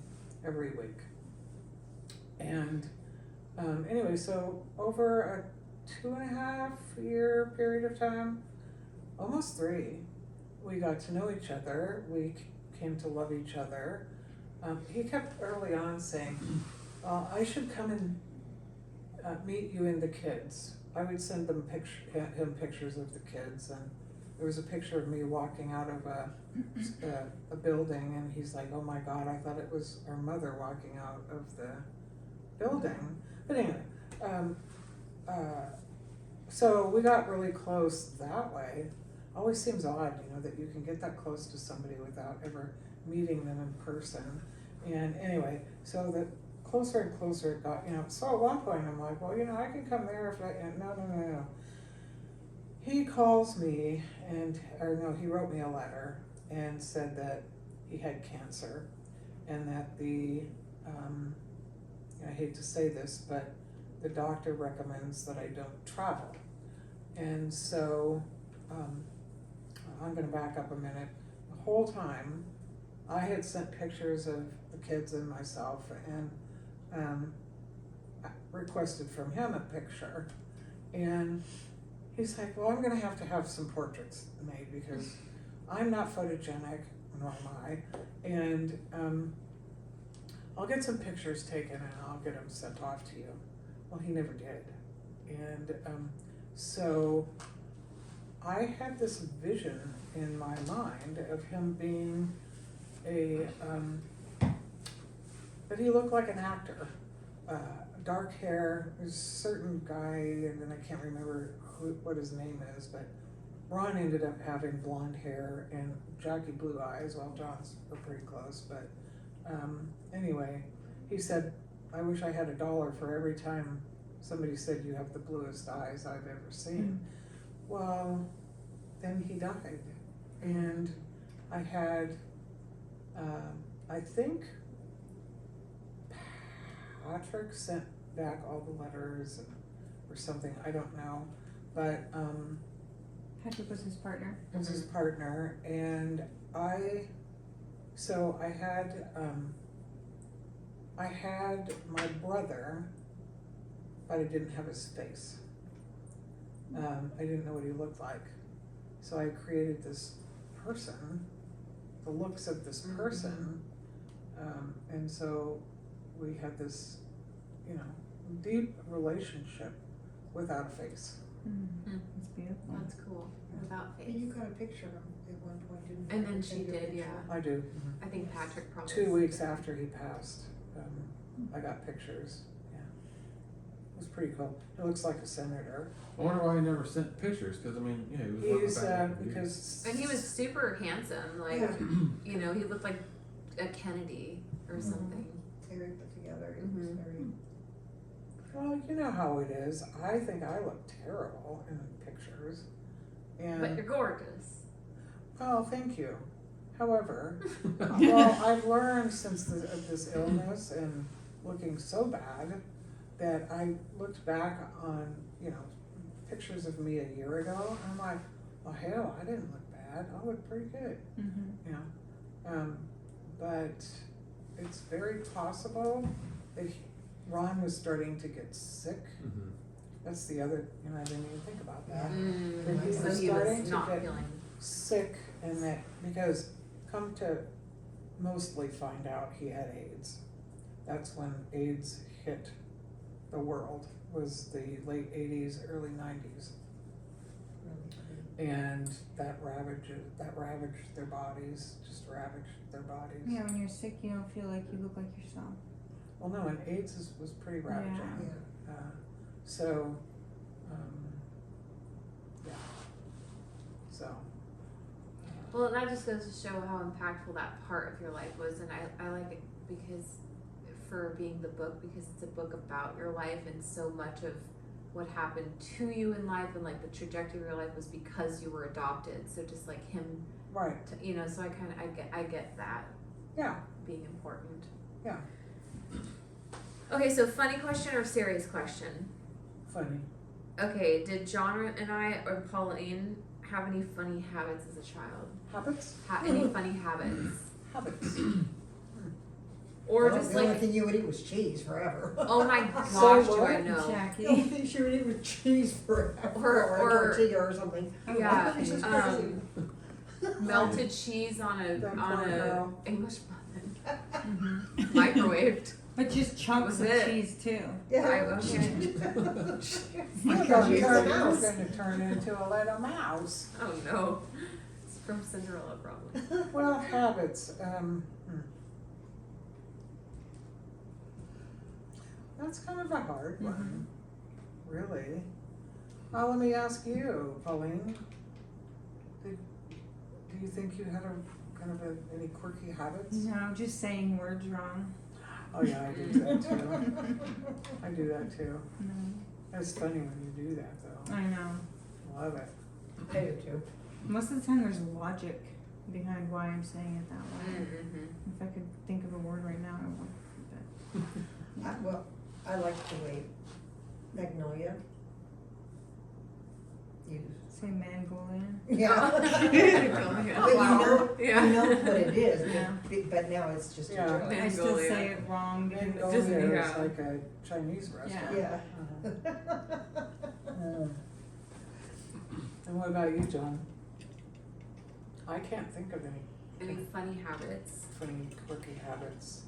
every week. And anyway, so over a 2.5 year period of time, almost 3, we got to know each other, we came to love each other. He kept early on saying, I should come and meet you and the kids. I would send him pictures of the kids, and there was a picture of me walking out of a building, and he's like, oh my God, I thought it was our mother walking out of the building. But anyway, so we got really close that way. Always seems odd, you know, that you can get that close to somebody without ever meeting them in person. And anyway, so the closer and closer it got, you know, so at one point I'm like, well, you know, I can come there if I, and no. He calls me he wrote me a letter and said that he had cancer and that I hate to say this, but the doctor recommends that I don't travel. And so, I'm gonna back up a minute. The whole time, I had sent pictures of the kids and myself and I requested from him a picture. And he's like, well, I'm gonna have to have some portraits made because I'm not photogenic, nor am I. And I'll get some pictures taken and I'll get them sent off to you. Well, he never did. And so I had this vision in my mind of him being that he looked like an actor. dark hair. There's a certain guy, and then I can't remember what his name is, but Ron ended up having blonde hair and Jackie blue eyes. Well, John's were pretty close, but anyway, he said, I wish I had $1 for every time somebody said you have the bluest eyes I've ever seen. Well, then he died, and I had, I think Patrick sent back all the letters or something, I don't know, but Patrick was his partner. was his partner, and I had my brother, but I didn't have his face. I didn't know what he looked like. So I created this person, the looks of this person, and so we had this, deep relationship without a face. It's beautiful. That's cool. Without face. You got a picture of him at one point, didn't you? And then she Sent you a did, picture. yeah. I do. I think Patrick probably. 2 weeks after he passed, I got pictures. Yeah, it was pretty cool. He looks like a senator. I wonder why he never sent pictures, because I mean, yeah, he was working He's back then, dude. because And he was super handsome. Like, Yeah. he looked like a Kennedy or Mhm. something. Very put together, it was Mhm. very. well, you know how it is. I think I look terrible in pictures, and But you're gorgeous. well, thank you. However, well, I've learned since this illness and looking so bad that I looked back on, pictures of me a year ago, and I'm like, well, hell, I didn't look bad. I look pretty good, but it's very possible that Ron was starting to get sick. Mhm. That's the other, I didn't even think about that. Mm, he so was he starting was to not get feeling. sick, and that, because come to mostly find out he had AIDS. That's when AIDS hit the world, was the late 80s, early 90s. And that ravaged their bodies, just ravaged their bodies. Yeah, when you're sick, you don't feel like you look like yourself. Well, no, and AIDS was pretty ravaging. Yeah. So, yeah. So. Well, and that just goes to show how impactful that part of your life was, and I like it because for being the book, because it's a book about your life, and so much of what happened to you in life and like the trajectory of your life was because you were adopted. So just like him, Right. so I get that Yeah. being important. Yeah. Okay, so funny question or serious question? Funny. Okay, did John and I or Pauline have any funny habits as a child? Habits. Any funny habits? Habits. Or Well, just the only like, thing you would eat was cheese forever. oh my gosh, So do I what? know? The only Jackie. thing she would eat was cheese forever, Or- or a or- tortilla or something. Yeah, She's just melted cheese on a That poor girl. English muffin, Mm-hmm. microwaved. But just chunks Was of it? cheese too. Yeah. I- okay. You're Because she's a you're mouse. gonna turn into a little mouse. Oh no, it's from Cinderella probably. Well, habits. That's kind of a hard one, really. Let me ask you, Pauline. Do you think you had any quirky habits? No, just saying words wrong. Oh yeah, I do that too. I do that too. No. It's funny when you do that though. I know. Love it. I do too. Most of the time there's logic behind why I'm saying it that way. Mm-hmm. If I could think of a word right now, I would. Well, I like the way Magnolia. You. Say Mongolian. Yeah. Oh, But wow. Yeah. you know what it is, Yeah. but now it's just a Yeah. joke. I still Mongolia. say it wrong because Mongolia is yeah. like a Chinese restaurant. Yeah. Mm. And what about you, John? I can't think of any Any funny habits? funny, quirky habits.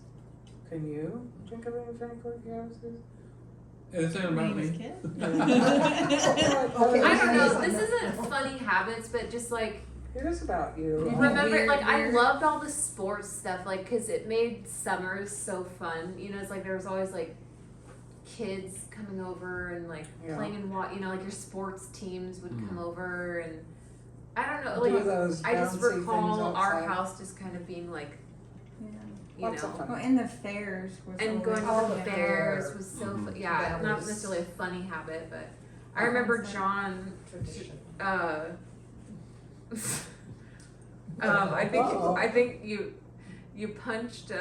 Can you think of any funny, quirky habits? Anything about When he was a me? kid? Okay. I don't know. Yes, This I know. isn't funny habits, but just like It is about you. remember, Weird, like I weird. loved all the sports stuff, like because it made summers so fun. It's like there was always like kids coming over and like Yeah. playing in like your sports teams would come over, and I don't know, Do like those I just bouncy recall things our outside. house just kind of being like, Yeah. you Lots of know, fun. Well, and the fairs was and always going Oh, to the the fair. fairs was so Mhm. fun. Yeah, That not was- necessarily a funny habit, but I That remember was fun. John. Tradition. Uh-oh. I think you punched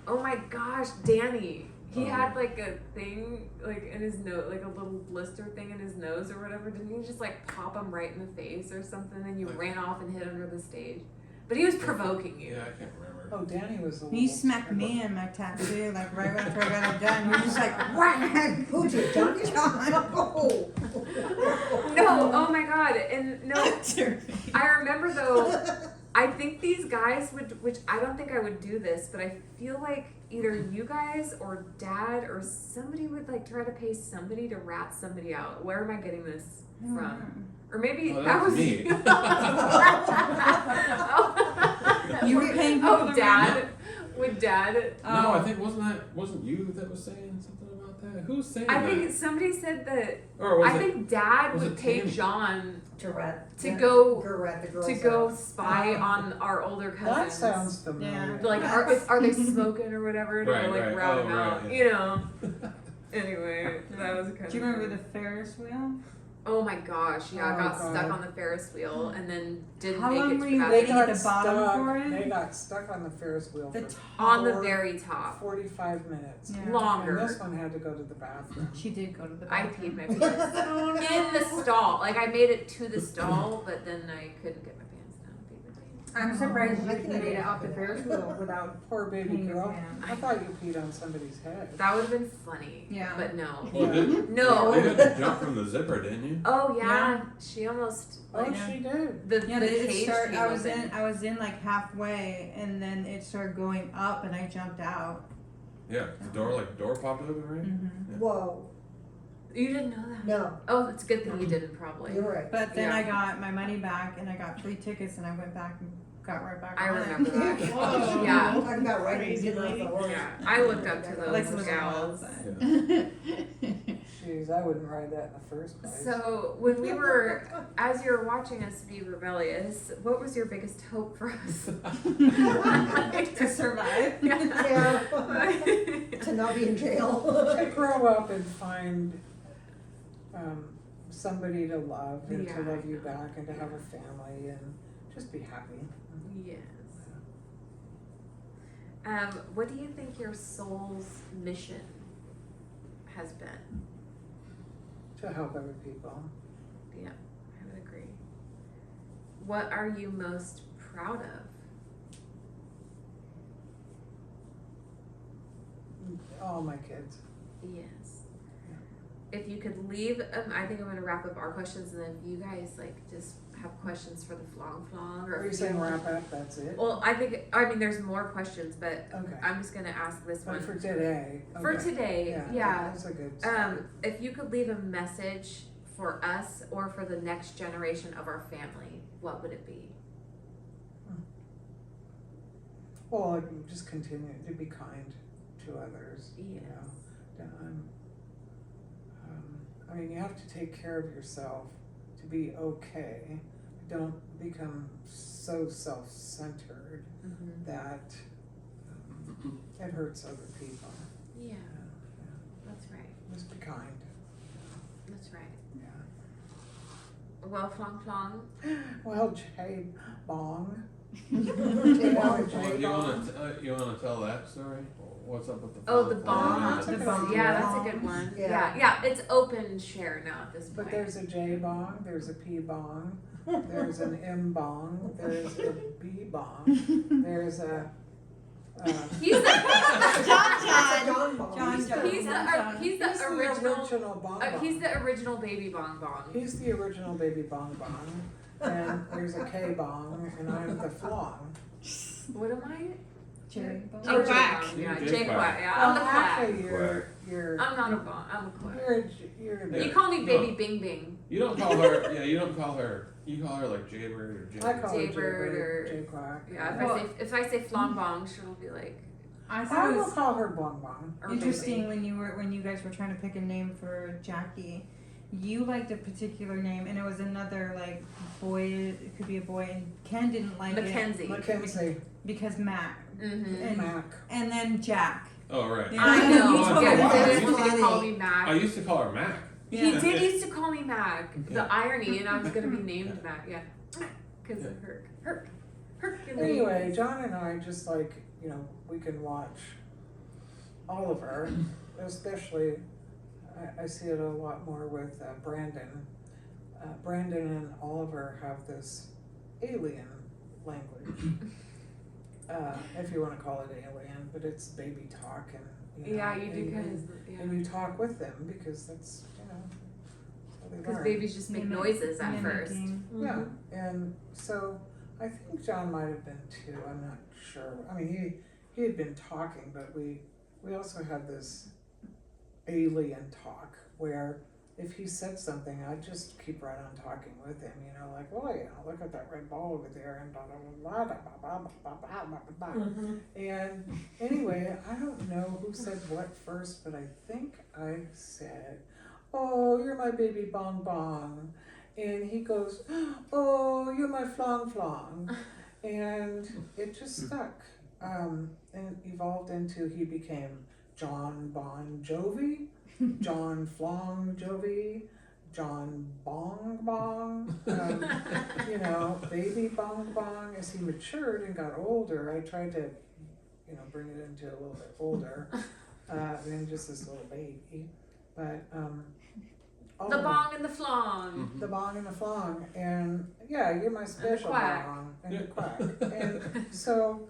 oh my gosh, Danny. He had like a thing like in his nose, like a little blister thing in his nose or whatever. Didn't you just like pop him right in the face or something, and you Like- ran off and hid under the stage? But he was provoking you. Yeah, I can't remember. Oh, Danny was the He smacked me in my tattoo, like right after I got it done. We're just like, whack! Who did, John? Oh. No, oh my god, and no, I remember though. I think these guys would, which I don't think I would do this, but I feel like either you guys or Dad or somebody would like try to pay somebody to rat somebody out. Where am I getting this from? Or maybe Oh, that that's was me. You were paying people Oh, to Dad. Would Dad? No, I think wasn't you that was saying something about that? Who was saying I that? think somebody said that. Or was I it? think Dad was would it pay Tammy? John To rat. To go- rat the girls to go out. spy on our older That cousins. sounds familiar. Like, are they smoking or whatever? To Right, like right. rat Oh, them right, out, yeah. you know. Anyway, that was kind of. Do you remember the Ferris wheel? Oh my gosh! Yeah, I Oh, got stuck God. on the Ferris wheel and then didn't How make long it were to you the They waiting bathroom. at the bottom for it? They got stuck on the Ferris wheel The for On the Or- very top, 45 minutes. Yeah. And longer. this one had to go to the bathroom. She did go to the I bathroom. peed my pants in the stall. Like I made it to the stall, but then I couldn't get my pants down. I peed my pants. I'm surprised I you can made it identify off the that. Ferris wheel without Poor baby peeing your girl. pants. I thought you peed on somebody's head. That would have been funny. Yeah. But no. Well, did No. you had to jump from the zipper, didn't you? Oh yeah. She almost Oh, like she did. the Yeah, the they cage start. came I was open. I was in like halfway, and then it started going up, and I jumped out. Yeah, the door popped open, right? Mm-hmm. Whoa, You didn't know that? no, Oh, it's a good thing you didn't probably. you're right. But then Yeah. I got my money back, and I got free tickets, and I went back and got right back I on remember it. that. Whoa. Yeah. I got right Crazy into lady. the horse. Yeah, I looked up to Like those little gals. Yeah. Jeez, I wouldn't ride that in the first place. So when we were, as you were watching us be rebellious, what was your biggest hope for us? To survive. Yeah, to not be in jail. To grow up and find somebody to love and Yeah, to love I you know. back and to have a family and just be happy. Yes. What do you think your soul's mission has been? To help other people. Yeah, I would agree. What are you most proud of? All my kids. Yes. If you could leave, I think I'm gonna wrap up our questions, and then if you guys like just have questions for the flong, or Are you if saying wrap up? That's it? Well, I mean, there's more questions, but Okay. I'm just gonna ask this But one for today. for okay. today. Yeah. That's a good start. If you could leave a message for us or for the next generation of our family, what would it be? Well, I can just continue to be kind to others. You Yes. know. I mean, you have to take care of yourself to be okay. Don't become so self-centered Mm-hmm. that it hurts other people. Yeah, Yeah. that's right. Just be kind. That's right. Yeah. Well, flong. Well, Jay Bong. Jay Jay Bong. Bong. You wanna tell that story? What's up with the Oh, the phone? bomb. That's a The good bomb. idea. Yeah, that's a good one. Yeah. Yeah. It's open share now at this point. But there's a J bong, there's a P bong, there's an M bong, there's a B bong, there's a. He's the John Bong. John. he's the He's original. original bong He's bong. the original baby bong bong. He's the original baby bong bong, and there's a K bong, and I'm the flong. What am I? Cherry bomb. Oh, Quack. J-Bong, yeah, J J Quack. Quack. Yeah, I'm the quack. Actually, you're I'm not a bong. I'm a quack. you're You Yeah. call me Baby No. Bing Bing. You don't call her. Yeah, you don't call her. You call her like Jaybird or Jay. I call her Jaybird or- J Quack. Yeah, Well- if I say flong bong, she'll be like, I thought I it will was call her Bong Bong. Or interesting when you guys were trying to pick a name for Jackie. You liked a particular name, and it was another like boy. It could be a boy, and Ken didn't like it Mackenzie. Mackenzie. because Mac, Mm-hmm. Mac. and then Jack. Oh, right. Yeah. I know. Oh, I Yeah, forgot. he I didn't used want to to- call me Mac. I used to call her Mac. He Yeah. did used to call me Mac. Yeah. The irony, and I was gonna be named Mac. Yeah, because of Hercules. Anyway, John and I just like, we can watch Oliver, especially, I see it a lot more with Brandon. Brandon and Oliver have this alien language, if you want to call it alien, but it's baby talk and, Yeah, you do and- because and you talk with them because that's, how they because learn. babies just make Mimic- noises at first. mimicking. Yeah, and so I think John might have been too. I'm not sure. I mean, he had been talking, but we also had this alien talk where if he said something, I'd just keep right on talking with him. Like, well, look at that red ball over there, and blah blah blah blah blah blah blah blah blah blah. Mhm. And anyway, I don't know who said what first, but I think I said, "Oh, you're my baby Bong Bong." And he goes, "Oh, you're my Flong Flong." And it just stuck. And evolved into he became John Bon Jovi, John Flong Jovi, John Bong Bong, baby Bong Bong. As he matured and got older, I tried to, bring it into a little bit older than just this little baby. But The bong and the flong. the bong and the flong, and yeah, you're my special quack. bong and the quack. And so,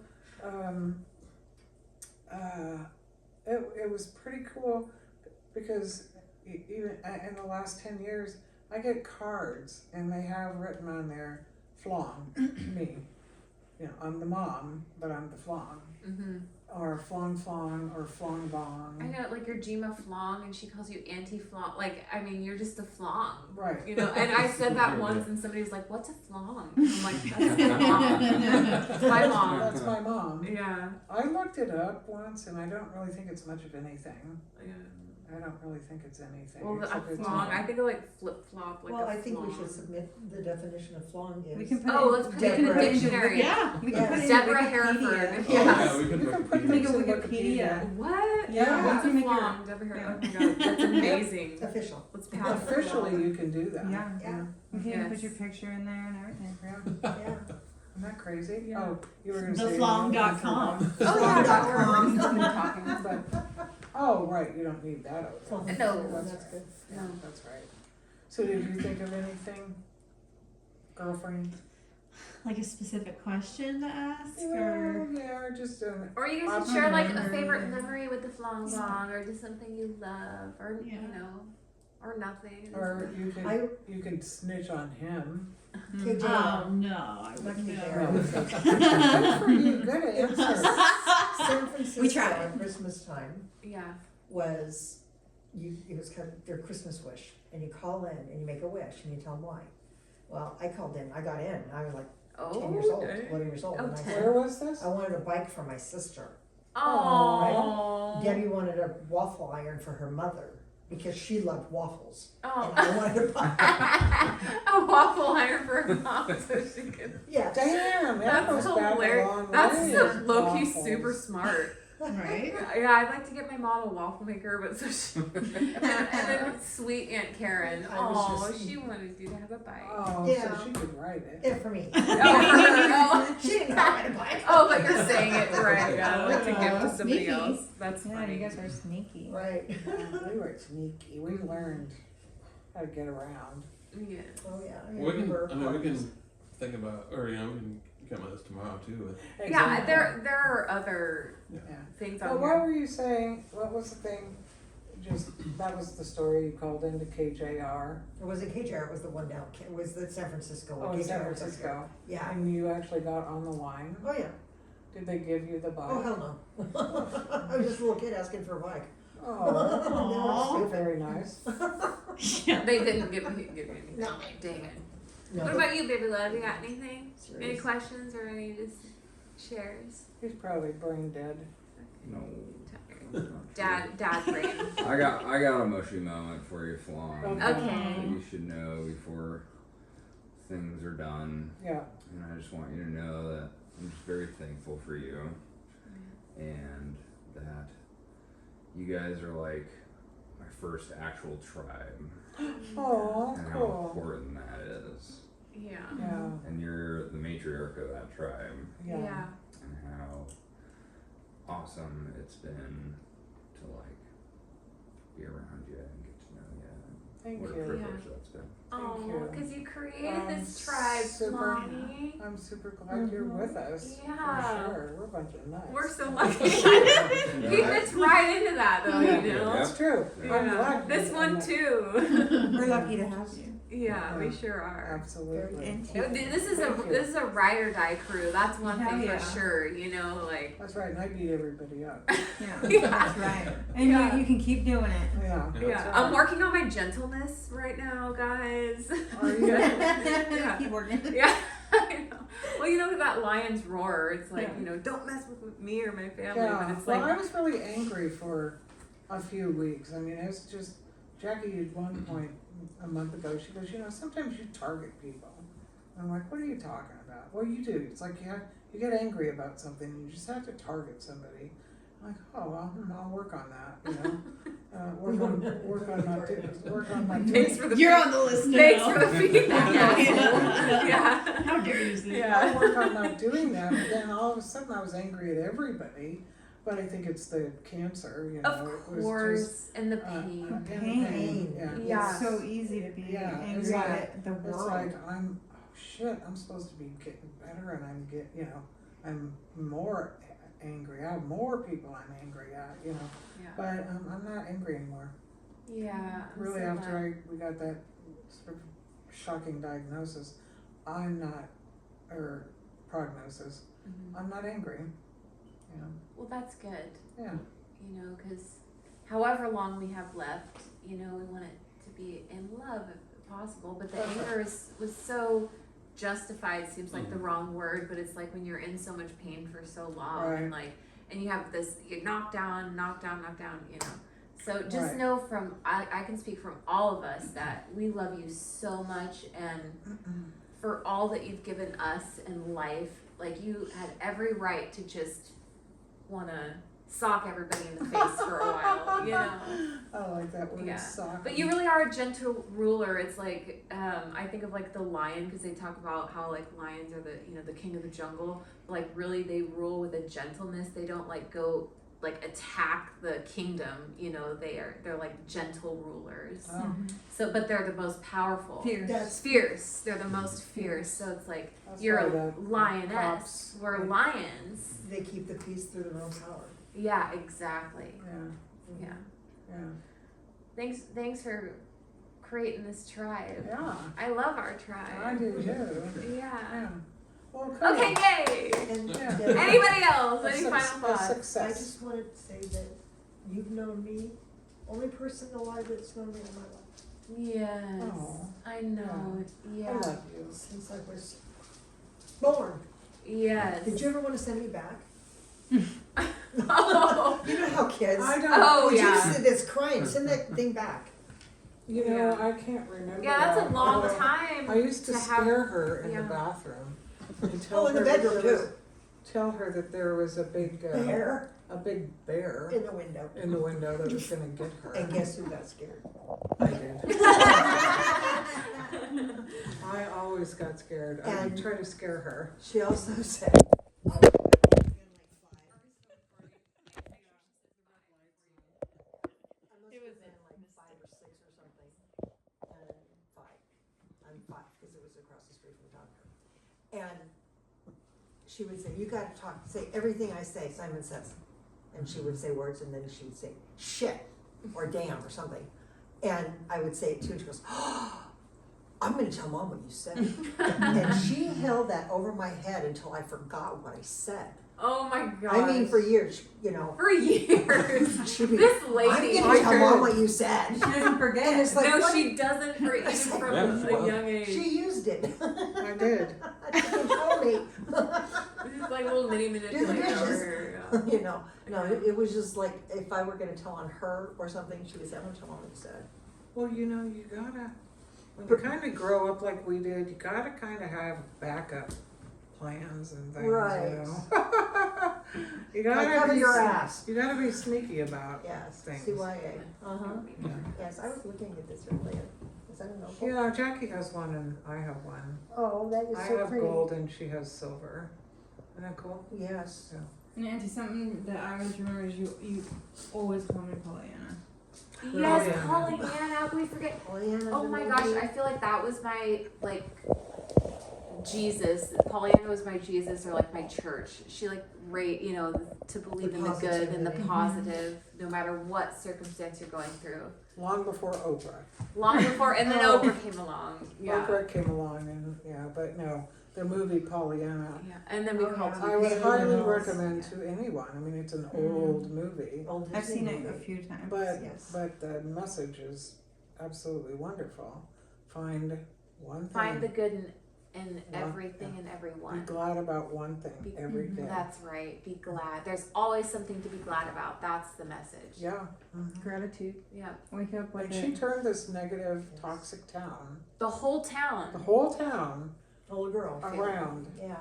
it was pretty cool because even in the last 10 years, I get cards and they have written on there, flong, me. I'm the mom, but I'm the flong. Mm-hmm. Or flong flong or flong bong. I know, like you're Gima Flong, and she calls you Auntie Flong. Like, I mean, you're just a flong. Right. And I said that once, and somebody was like, "What's a flong?" I'm like, "That's my mom." That's my mom. That's my mom. Yeah. I looked it up once, and I don't really think it's much of anything. Yeah. I don't really think it's anything. Well, a except it's flong. a- I think of like flip flop. Like Well, a I think we flong. should submit the definition of flong is. We can put Oh, it, let's put it in the Debra. dictionary. Yeah, we can Yes. put it in Debra Wikipedia. Hereford. Oh, Yes. yeah, we could You can look put at Make a things in Wikipedia. What? Yeah. What's a You can make your- flong? Never heard. yeah. Oh my god, that's amazing. Official. Let's pass. Officially, you can do that. Yeah. Yeah. You can Yes. put your picture in there and everything. Yeah. Yeah. Isn't that crazy? Yeah. Oh, you were going to The say. flong.com. Oh yeah, that's where Flong.com. we're talking about. But, oh, right, you don't need that over there. No. That's That's right. good. Yeah, No. that's right. So did you think of anything, girlfriend? Like a specific question to ask, or Yeah, or just Or you guys can share like a favorite memory with the flong flong, or just something you love, or Yeah. or nothing. or I- you can snitch on him. KJ. oh no, I would Lucky never. there. Good for you, good answer. San Francisco We tried. at Christmas time Yeah. was, it was kind of their Christmas wish, and you call in and you make a wish and you tell them why. Well, I called in, I got in, and I was like Oh. 10 years old, 11 years old, Oh, and I 10. said, Where was this? I wanted a bike for my sister. Oh. Debbie wanted a waffle iron for her mother, because she loved waffles, Oh. and I wanted a bike. A waffle iron for her mom so she could. Yes. Damn, that That's goes back a hilarious. long That's way. so low key Waffles. super smart. Right? Yeah, I'd like to get my mom a waffle maker, but so she and then sweet Aunt Karen. I was Oh, just- she wanted you to have a bike. Oh, Yeah. so she could write it. Yeah, for me. Oh, for her. She didn't buy a bike. Oh, but you're saying it right. Yeah, like to give to somebody Sneaky. else. That's Yeah, funny. you guys are sneaky. Right. We were sneaky. We learned how to get around. Yeah. Oh, yeah. We can think about, or we can come with this tomorrow too. Yeah, there are other Yeah. things Well, on what here. were you saying? What was the thing? Just that was the story you called into KJR. It wasn't KJR, it was the one down, it was the San Francisco one. Oh, in San KJR was up Francisco. here. Yeah. And you actually got on the line. Oh, yeah. Did they give you the bike? Oh, hell no. I was just a little kid asking for a bike. Oh, Stupid. very nice. Yeah. They didn't give me anything. No. Dang it. No, What about you, baby love? You got anything? Any serious. questions or any just shares? He's probably brain dead. No. Dad brain. I got a mushy moment for you, Flan. Okay. That Okay. you should know before things are done. Yeah. And I just want you to know that I'm just very thankful for you. And that you guys are like my first actual tribe. Oh, And how cool. important that is. Yeah. Yeah. And you're the matriarch of that tribe. Yeah. And how awesome it's been to like be around you and get to know you. Thank What a you. privilege that's been. Oh, you. because you created I'm this tribe, super- Mommy. I'm super glad you're with us. Yeah. For sure. We're a bunch of nuts. We're so lucky. He fits right into that, though, Yeah. you know. That's true. Yeah. I'm glad. This you're one nuts. too. We're lucky to have you. Yeah, we sure are. Absolutely. And This is Thank you. this is a ride or die crew. That's one Hell thing yeah. for sure. You know, like That's right. And I beat everybody up. Yeah, Yeah. that's right. And Yeah. you can keep doing it. Yeah. Yeah. yeah. That's right. I'm working on my gentleness right now, guys. Are you? Yeah. Keep working. Yeah, I know. Well, you know that lion's roar. It's like Yeah. you know, don't mess with me or my family. Yeah. But it's Well, like I was really angry for a few weeks. I mean, it's just Jackie at one point a month ago. She goes, you know, sometimes you target people. I'm like, what are you talking about? Well, you do. It's like you get angry about something. You just have to target somebody. I'm like, oh well, I'll work on that. You know, work on my thanks for the You're on the list now. thanks for the feedback. Yeah. Yeah. How dare you say that? Yeah. I'll work on not doing that, but then all of a sudden I was angry at everybody. But I think it's the cancer, you know. Of it was course, and the just, pain. pain. Yeah. Yeah. It's so easy to be Yeah, angry it's like- at the It's world. like I'm I'm supposed to be getting better, and I'm more angry. I have more people I'm angry at, you know. Yeah. But I'm not angry anymore. Yeah. I'm Really, so after we got that sort of shocking diagnosis, I'm not, or prognosis, Mhm. I'm not angry. You know. Well, that's good. Yeah. You know, because however long we have left, you know, we want it to be in love if possible. But the That's right. anger was so justified. Seems like the wrong word, but it's like when you're in so much pain for so long, Right. and like, and you have this you knock down. You know. So just Right. know from I can speak from all of us that we love you so much, and for all that you've given us in life. Like you had every right to just want to sock everybody in the face for a while, you know. I like that word, Yeah. sock. But you really are a gentle ruler. It's like I think of like the lion, because they talk about how like lions are the king of the jungle. Like really, they rule with a gentleness. They don't like go like attack the kingdom. You know, they're like gentle rulers. Oh, So, but they're the most powerful. Fierce. That's fierce. They're the most fierce. So it's like that's you're why a the lioness. cops- We're lions. They keep the peace through their own power. Yeah, exactly. Yeah, Yeah. yeah, Thanks for creating this tribe. yeah. I love our tribe. I do too. Yeah. Yeah. Well, cool. Okay, yay! And Yeah. Debra, Anybody else? A Any suc- final a thoughts? I success. just wanted to say that you've known me, only person alive that's known me in my life, Yes. Oh, I know. I Yeah. love you. since I was born. Yes. Did you ever want to send me back? Oh. You know how kids. I don't. Oh, Would yeah. you see this crying? Send that thing back. You know, Yeah. I can't remember. Yeah, that's a that, long although time. I used to to scare have- her in yeah. the bathroom. And tell Oh, in the her that bedroom there was- too. Tell her that there was a big Bear bear in the window. in the window that was going to get her. And guess who got scared? I did. I always got scared. I would And- try to scare her. She also said. And she would say, you gotta talk, say everything I say, Simon says. And she would say words and then she would say, shit, or damn, or something. And I would say it too, and she goes, oh, I'm gonna tell Mom what you said. And she held that over my head until I forgot what I said. Oh my god. I mean, for years, you know. For years. She'd be, This I'm lady. gonna tell Mom what you said. She doesn't forget. And it's like, No, what? she doesn't. For even It's like, from Yeah, a well, young age. She used it. I did. She told me. It's like a little mini Do the manipulator dishes. over here. Yeah. You know, no, it was just like, if I were gonna tell on her or something, she would say, I'm gonna tell on instead. Well, you know, you gotta, when you kind of grow up like we did, you gotta kind of have backup plans and things, Right. you know? You Like gotta cover be, your ass. you gotta be sneaky about Yes, things. CYA, uh-huh, Yeah. yes, I was looking at this earlier, is that a notebook? Yeah, Jackie has one and I have one. Oh, that is I so have pretty. gold and she has silver. Isn't that cool? Yes, And Auntie, something that I always remember is you always call me Pollyanna. Yes, yeah. Pollyanna, we forget. oh, yeah. Oh the my movie. gosh, I feel like that was my, like, Jesus. Pollyanna was my Jesus, or like my church. She like you know, to believe The in the good and the positivity. positive, no matter what circumstance you're going through. Long before Oprah. Long before, and then Oh. Oprah came along. Yeah. Oprah came along and, yeah, but no, the movie Pollyanna. Yeah, and then we Oh, called yeah. I would Painted highly Hills. recommend to anyone. I mean, it's an old movie, Old I've Disney seen it a movie. few times. Yes. but the message is absolutely wonderful. Find one thing. Find the good in Yeah. everything and Be everyone. glad about one thing Be- every day. That's right. Be glad. There's always something to be glad about. That's the message. Yeah. Mhm. Gratitude. Yeah. Wake up with And it. she turned this negative, toxic town, The whole the town. whole town, Old girl. around Yeah.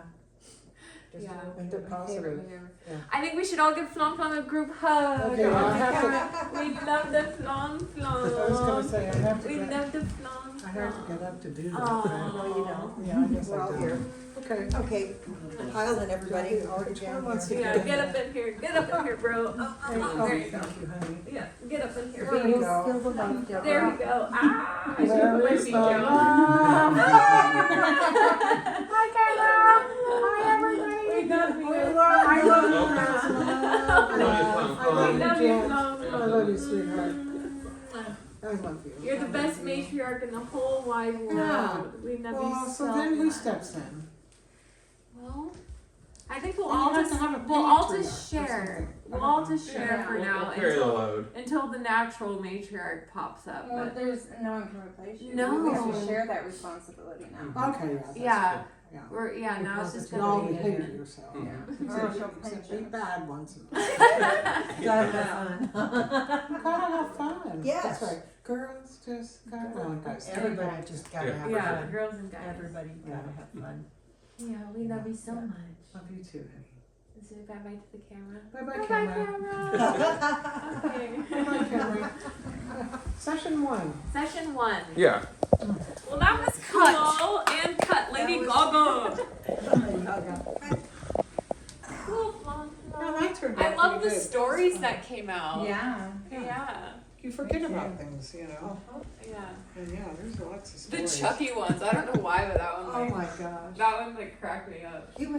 Just Yeah. a little into kid. positive. Yeah. I think we should all give Flom Flom a group hug. Okay, I have We love the Flom Flom. I was gonna say, I have to We get, love the Flom Flom. I have to get up to do that. Aw. but- No, you don't. Yeah, I guess We're I all do. here. Okay. Okay, pile in everybody, Jackie, all Jackie down wants here. to Yeah, get up in here. Get up in here, bro. Oh, There you go. thank you, honey. Yeah, get up in here. There you go. Feel the love, Debra. There we go. Ah, I should There put my is feet the down. love. Hi, Carla. Hi, everybody. We love you. I love you, Okay. I love you, Jan. Flom I Flom. love you, sweetheart. I love you. You're the best matriarch in the whole wide world. Yeah. We love Well, you so so then who much. steps in? Well, I think we'll Well, you all have just to have a we'll all pantry just or share. something. We'll all just share Yeah. for now We'll carry the until load. the natural matriarch pops up. Well, But there's no one can replace you. No. We have to share that responsibility now. Okay, yeah. that's yeah, good. Yeah. we're now it's just You gonna all be behave in. yourself. Yeah. Except- Or she'll except pinch be us. bad once in a while. Gotta have fun. Gotta have fun. Yes. That's right. Girls just gotta have fun. Everybody just gotta Yeah. have Yeah, fun. girls and guys. Everybody gotta have fun. Yeah, we love you so much. Love you too, honey. Say bye bye to the camera. Bye bye, Bye camera. camera. Okay. Bye bye, camera. Session 1. Session 1. Yeah. Well, that was cool and cut, Lady Gaga. Cool, Flom No, Flom. that turned I out love the pretty good. stories that came out. Yeah. Yeah. You forget about things, you know. Yeah. And yeah, there's lots of The stories. Chucky ones. I don't know why, but that one Oh like my gosh. that one like cracked me up. He was